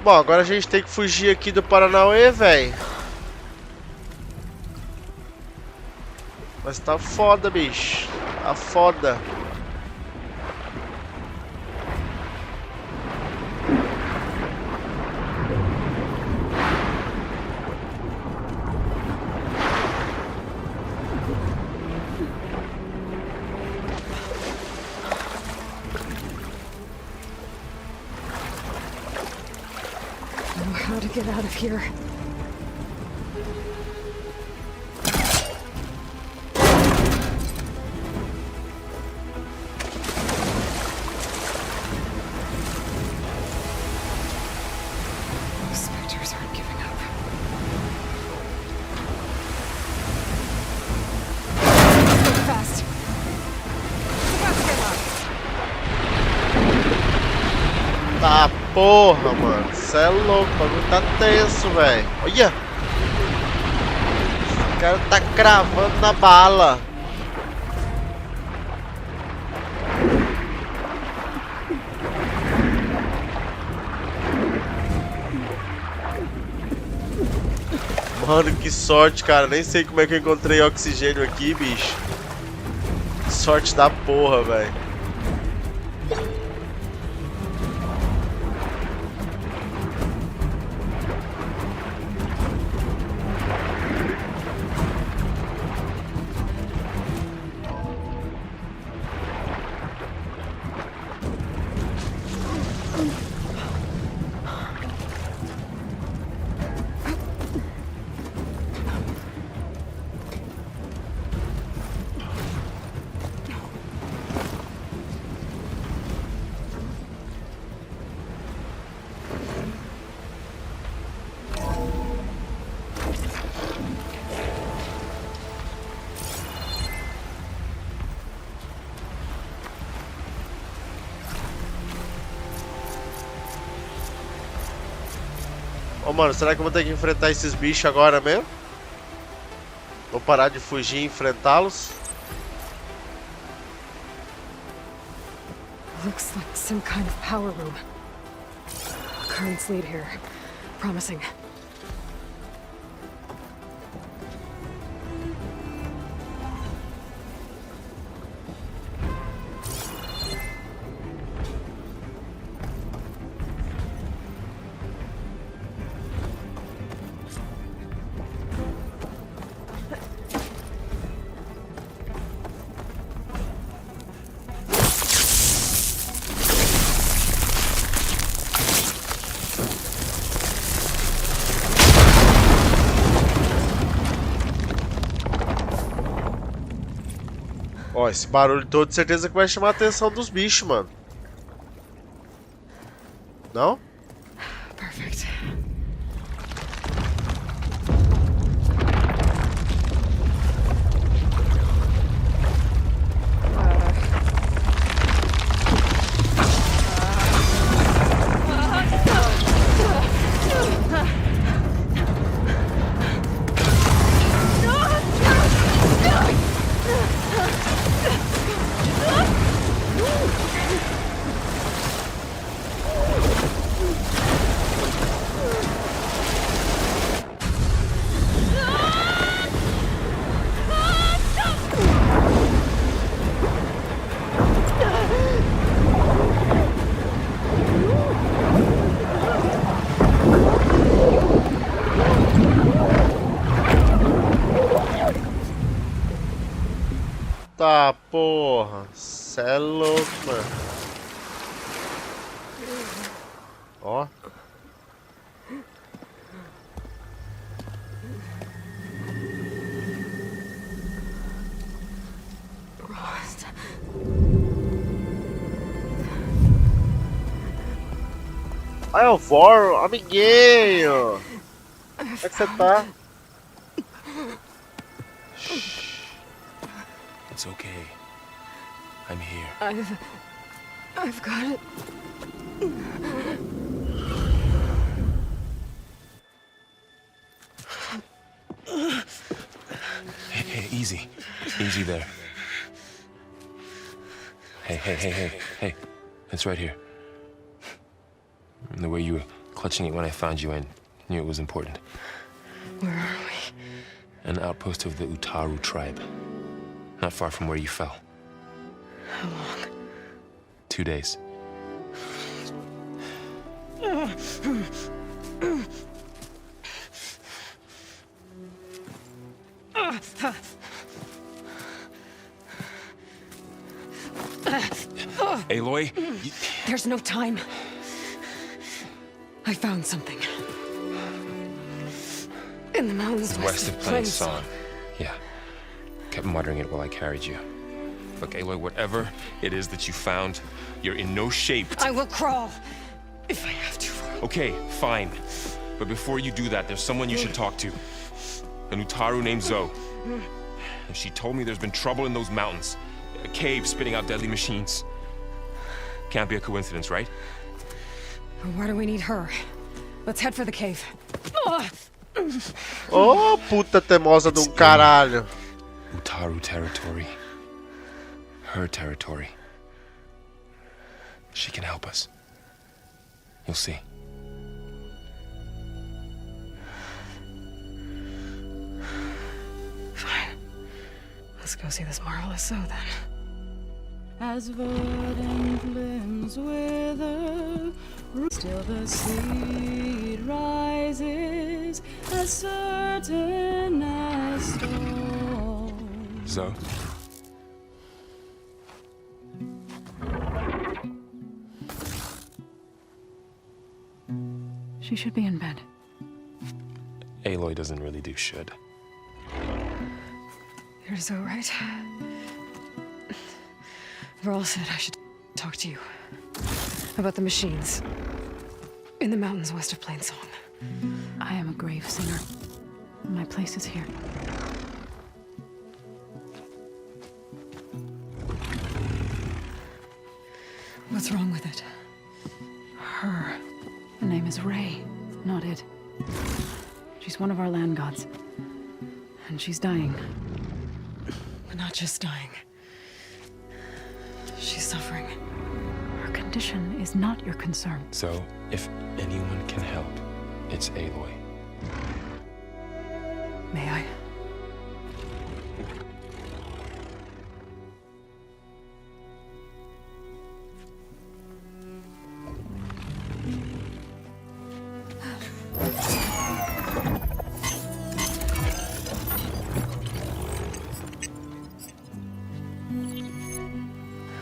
Bom, agora a gente tem que fugir aqui do Paranauê, velho. Mas tá foda, bicho. Tá foda. How to get out of here. Spectres aren't giving up. Go fast. It's about to get loud. Tá porra, mano. Cê é louco, o bagulho tá tenso, velho. Olha! O cara tá cravando na bala. Mano, que sorte, cara. Nem sei como é que eu encontrei oxigênio aqui, bicho. Que sorte da porra, velho. Ô, mano, será que eu vou ter que enfrentar esses bichos agora mesmo? Vou parar de fugir e enfrentá-los? Looks like some kind of power room. Currents lead here. Promising. Ó, esse barulho todo de certeza que vai chamar a atenção dos bichos, mano. Não? Perfect. Tá, porra. Cê é louco, mano. Ó. Ai, o Vor, amiguinho. Como é que você tá? It's okay. I'm here. I've got it. Hey, easy. Easy there. Hey. It's right here. And the way you were clutching it when I found you, I knew it was important. Where are we? An outpost of the Utaru tribe. Not far from where you fell. How long? 2 days. Aloy? There's no time. I found something. In the mountains West of Plain Song. Yeah. Kept muttering it while I carried you. Look, Aloy, whatever it is that you found, you're in no shape to... I will crawl, if I have to. Okay, fine. But before you do that, there's someone you should talk to. An Utaru named Zoe. And she told me there's been trouble in those mountains. A cave spitting out deadly machines. Can't be a coincidence, right? Why do we need her? Let's head for the cave. Oh, puta teimosa de caralho. Utaru territory. Her territory. She can help us. You'll see. Fine. Let's go see this marvelous Zoe then. as verdant limbs wither, still the seed rises as certain as stone. Zoe? She should be in bed. Aloy doesn't really do should. You're so right. Varl said I should talk to you about the machines in the mountains west of Plainsong. I am a grave singer. My place is here. What's wrong with it? Her. Her name is Ray, not it. She's one of our land gods. And she's dying. But not just dying. She's suffering. Her condition is not your concern. So, if anyone can help, it's Aloy. May I?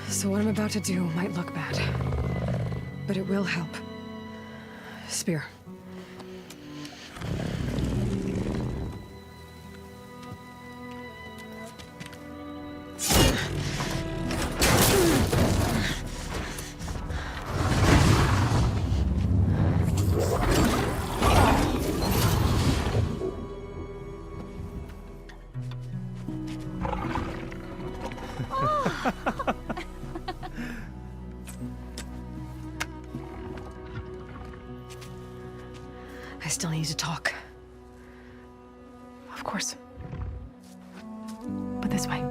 So what I'm about to do might look bad, but it will help. Spear. I still need to talk. Of course. But this way.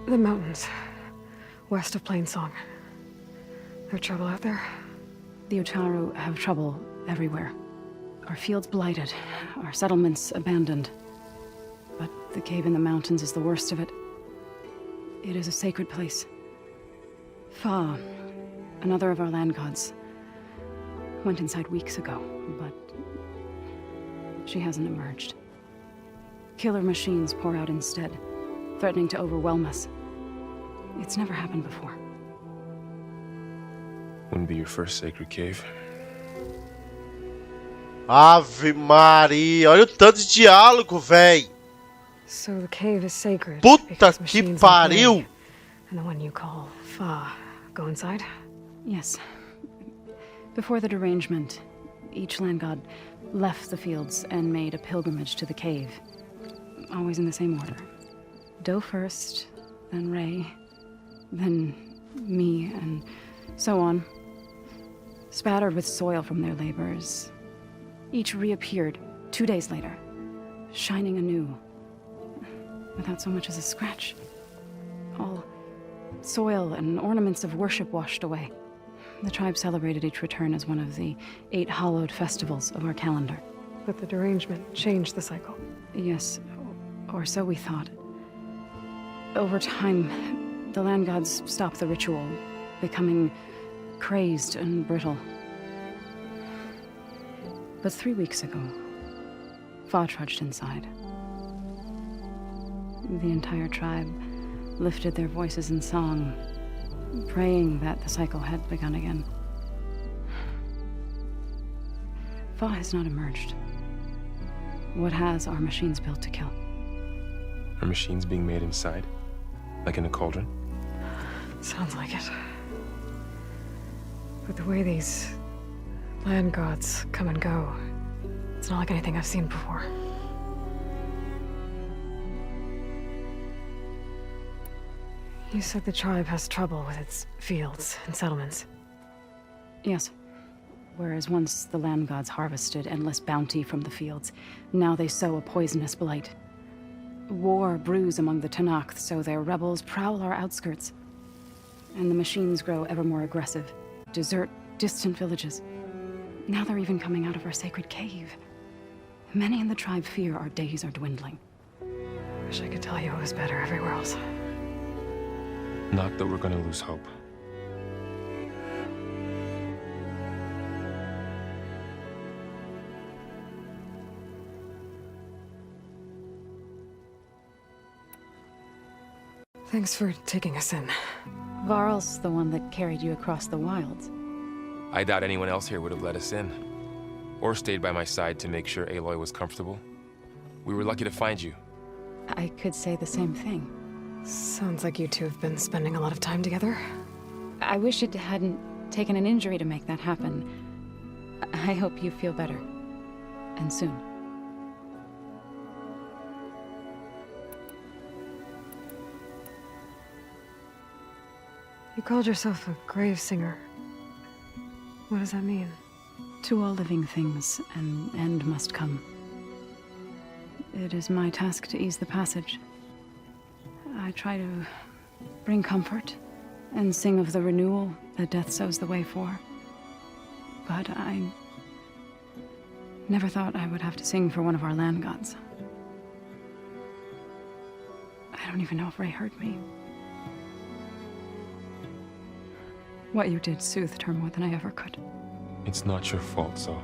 The mountains, west of Plainsong. There trouble out there? The Utaru have trouble everywhere. Our fields blighted, our settlements abandoned. But the cave in the mountains is the worst of it. It is a sacred place. Fa, another of our land gods, went inside weeks ago, but she hasn't emerged. Killer machines pour out instead, threatening to overwhelm us. It's never happened before. Wouldn't be your first sacred cave. Ave Maria, olha o tanto de diálogo, véi. So the cave is sacred. Puta que pariu! And the one you call Fa go inside? Yes. Before the derangement, each land god left the fields and made a pilgrimage to the cave. Always in the same order. Do first, then Ray, then me, and so on. Spattered with soil from their labors. Each reappeared 2 days later, shining anew. Without so much as a scratch. All soil and ornaments of worship washed away. The tribe celebrated each return as one of the 8 hallowed festivals of our calendar. But the derangement changed the cycle. Yes, or so we thought. Over time, the land gods stopped the ritual, becoming crazed and brittle. But 3 weeks ago, Fa trudged inside. The entire tribe lifted their voices in song, praying that the cycle had begun again. Fa has not emerged. What has are machines built to kill? Are machines being made inside? Like in a cauldron? Sounds like it. But the way these land gods come and go, it's not like anything I've seen before. You said the tribe has trouble with its fields and settlements. Yes. Whereas once the land gods harvested endless bounty from the fields, now they sow a poisonous blight. War brews among the Tanakh, so their rebels prowl our outskirts. And the machines grow ever more aggressive, desert distant villages. Now they're even coming out of our sacred cave. Many in the tribe fear our days are dwindling. Wish I could tell you it was better everywhere else. Not that we're gonna lose hope. Thanks for taking us in. Varl's the one that carried you across the wilds. I doubt anyone else here would have let us in. Or stayed by my side to make sure Aloy was comfortable. We were lucky to find you. I could say the same thing. Sounds like you two have been spending a lot of time together. I wish it hadn't taken an injury to make that happen. I hope you feel better. And soon. You called yourself a grave singer. What does that mean? To all living things, an end must come. It is my task to ease the passage. I try to bring comfort and sing of the renewal that death sows the way for. But I never thought I would have to sing for one of our land gods. I don't even know if Ray heard me. What you did soothed her more than I ever could. It's not your fault, Zoe.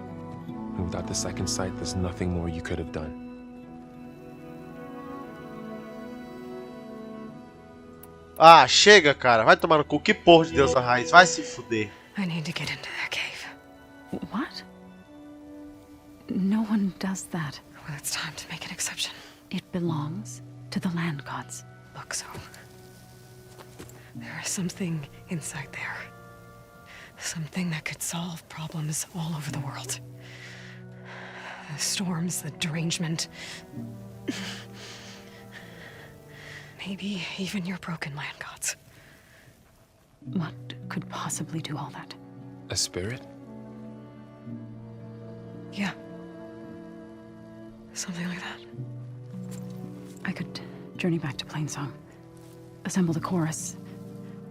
And without the second sight, there's nothing more you could have done. Ah, chega, cara. Vai tomar no cu. Que porra de Deus a raiz. Vai se fuder. I need to get into that cave. What? No one does that. Well, it's time to make an exception. It belongs to the land gods. Look, Zoe. There is something inside there. Something that could solve problems all over the world. The storms, the derangement. Maybe even your broken land gods. What could possibly do all that? A spirit? Yeah. Something like that. I could journey back to Plainsong. Assemble the chorus.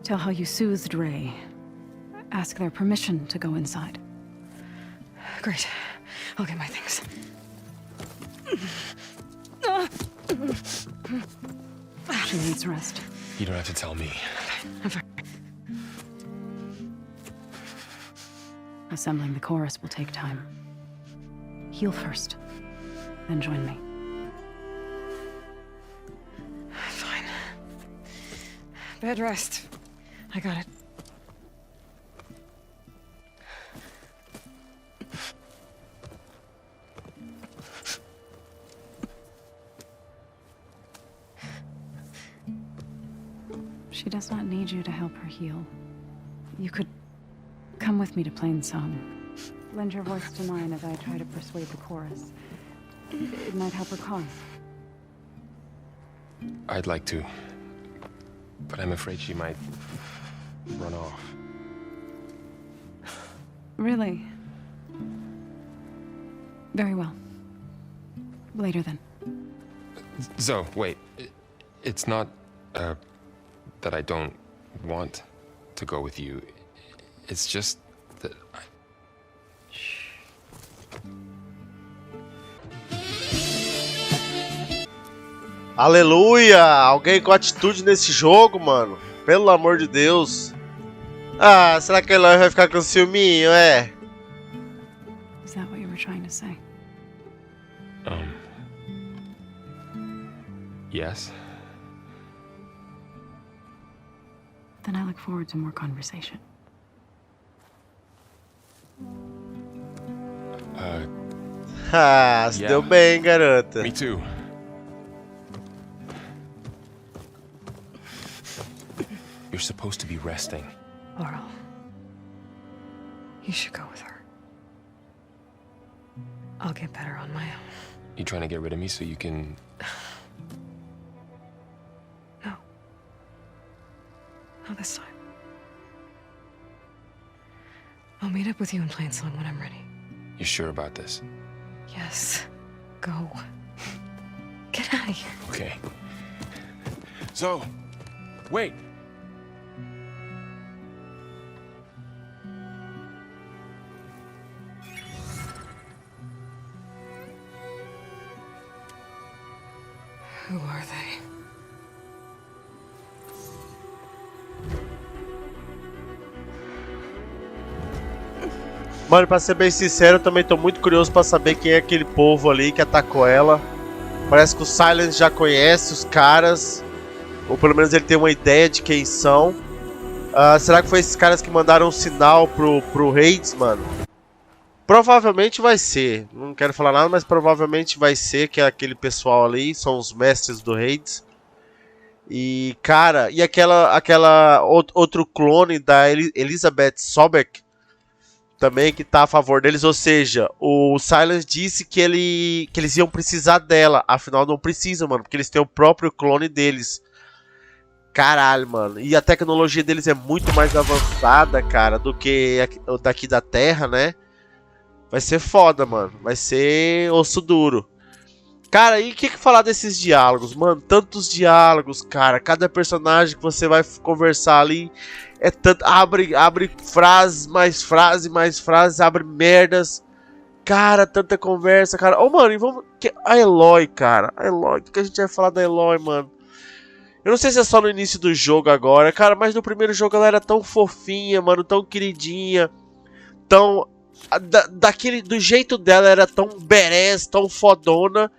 Tell how you soothed Ray. Ask their permission to go inside. Great. I'll get my things. She needs rest. You don't have to tell me. I'm fine. Assembling the chorus will take time. Heal first, then join me. Fine. Bed rest. I got it. She does not need you to help her heal. You could come with me to Plainsong. Lend your voice to mine as I try to persuade the chorus. It might help her cause. I'd like to. But I'm afraid she might run off. Really? Very well. Later then. Zoe, wait. It's not, that I don't want to go with you. It's just that I... Aleluia! Alguém com atitude nesse jogo, mano. Pelo amor de Deus. Ah, será que a Aloy vai ficar com ciúminho, é? Is that what you were trying to say? Yes? Then I look forward to more conversation. Se deu bem, garota. Me too. You're supposed to be resting. Laurel, you should go with her. I'll get better on my own. You trying to get rid of me so you can... No. Not this time. I'll meet up with you in Plainsong when I'm ready. You sure about this? Yes. Go. Get out of here. Okay. Zoe, wait. Who are they? Mano, pra ser bem sincero, eu também tô muito curioso pra saber quem é aquele povo ali que atacou ela. Parece que o Silence já conhece os caras, ou pelo menos ele tem uma ideia de quem são. Será que foi esses caras que mandaram um sinal pro Hades, mano? Provavelmente vai ser. Não quero falar nada, mas provavelmente vai ser que é aquele pessoal ali, são os mestres do Hades. E, cara, e aquela outro clone da Elizabeth Sobeck também que tá a favor deles, ou seja, o Silence disse que eles iam precisar dela, afinal não precisam, mano, porque eles têm o próprio clone deles. Caralho, mano, e a tecnologia deles é muito mais avançada, cara, do que daqui da Terra, né? Vai ser foda, mano, vai ser osso duro. Cara, e o que falar desses diálogos, mano? Tantos diálogos, cara, cada personagem que você vai conversar ali é tanto, abre frase, mais frase, abre merdas. Cara, tanta conversa, cara. Ô, mano, e vamos... A Eloy, cara. A Eloy, o que a gente vai falar da Eloy, mano? Eu não sei se é só no início do jogo agora, cara, mas no primeiro jogo ela era tão fofinha, mano, tão queridinha. Tão... do jeito dela era tão badass, tão fodona.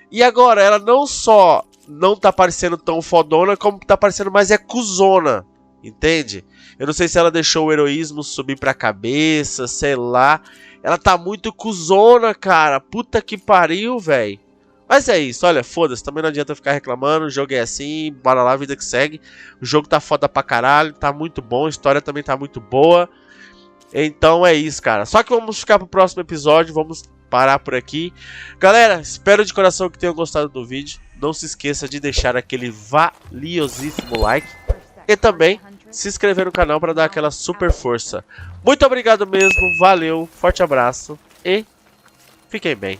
E agora ela não só não tá parecendo tão fodona, como tá parecendo mais cuzona. Entende? Eu não sei se ela deixou o heroísmo subir pra cabeça, sei lá. Ela tá muito cuzona, cara. Puta que pariu, velho. Mas é isso, olha, foda-se. Também não adianta ficar reclamando. O jogo é assim, bora lá, vida que segue. O jogo tá foda pra caralho, tá muito bom. A história também tá muito boa. Então é isso, cara. Só que vamos ficar pro próximo episódio. Vamos parar por aqui. Galera, espero de coração que tenham gostado do vídeo. Não se esqueça de deixar aquele valiosíssimo like. E também se inscrever no canal para dar aquela super força. Muito obrigado mesmo, valeu, forte abraço e fiquem bem.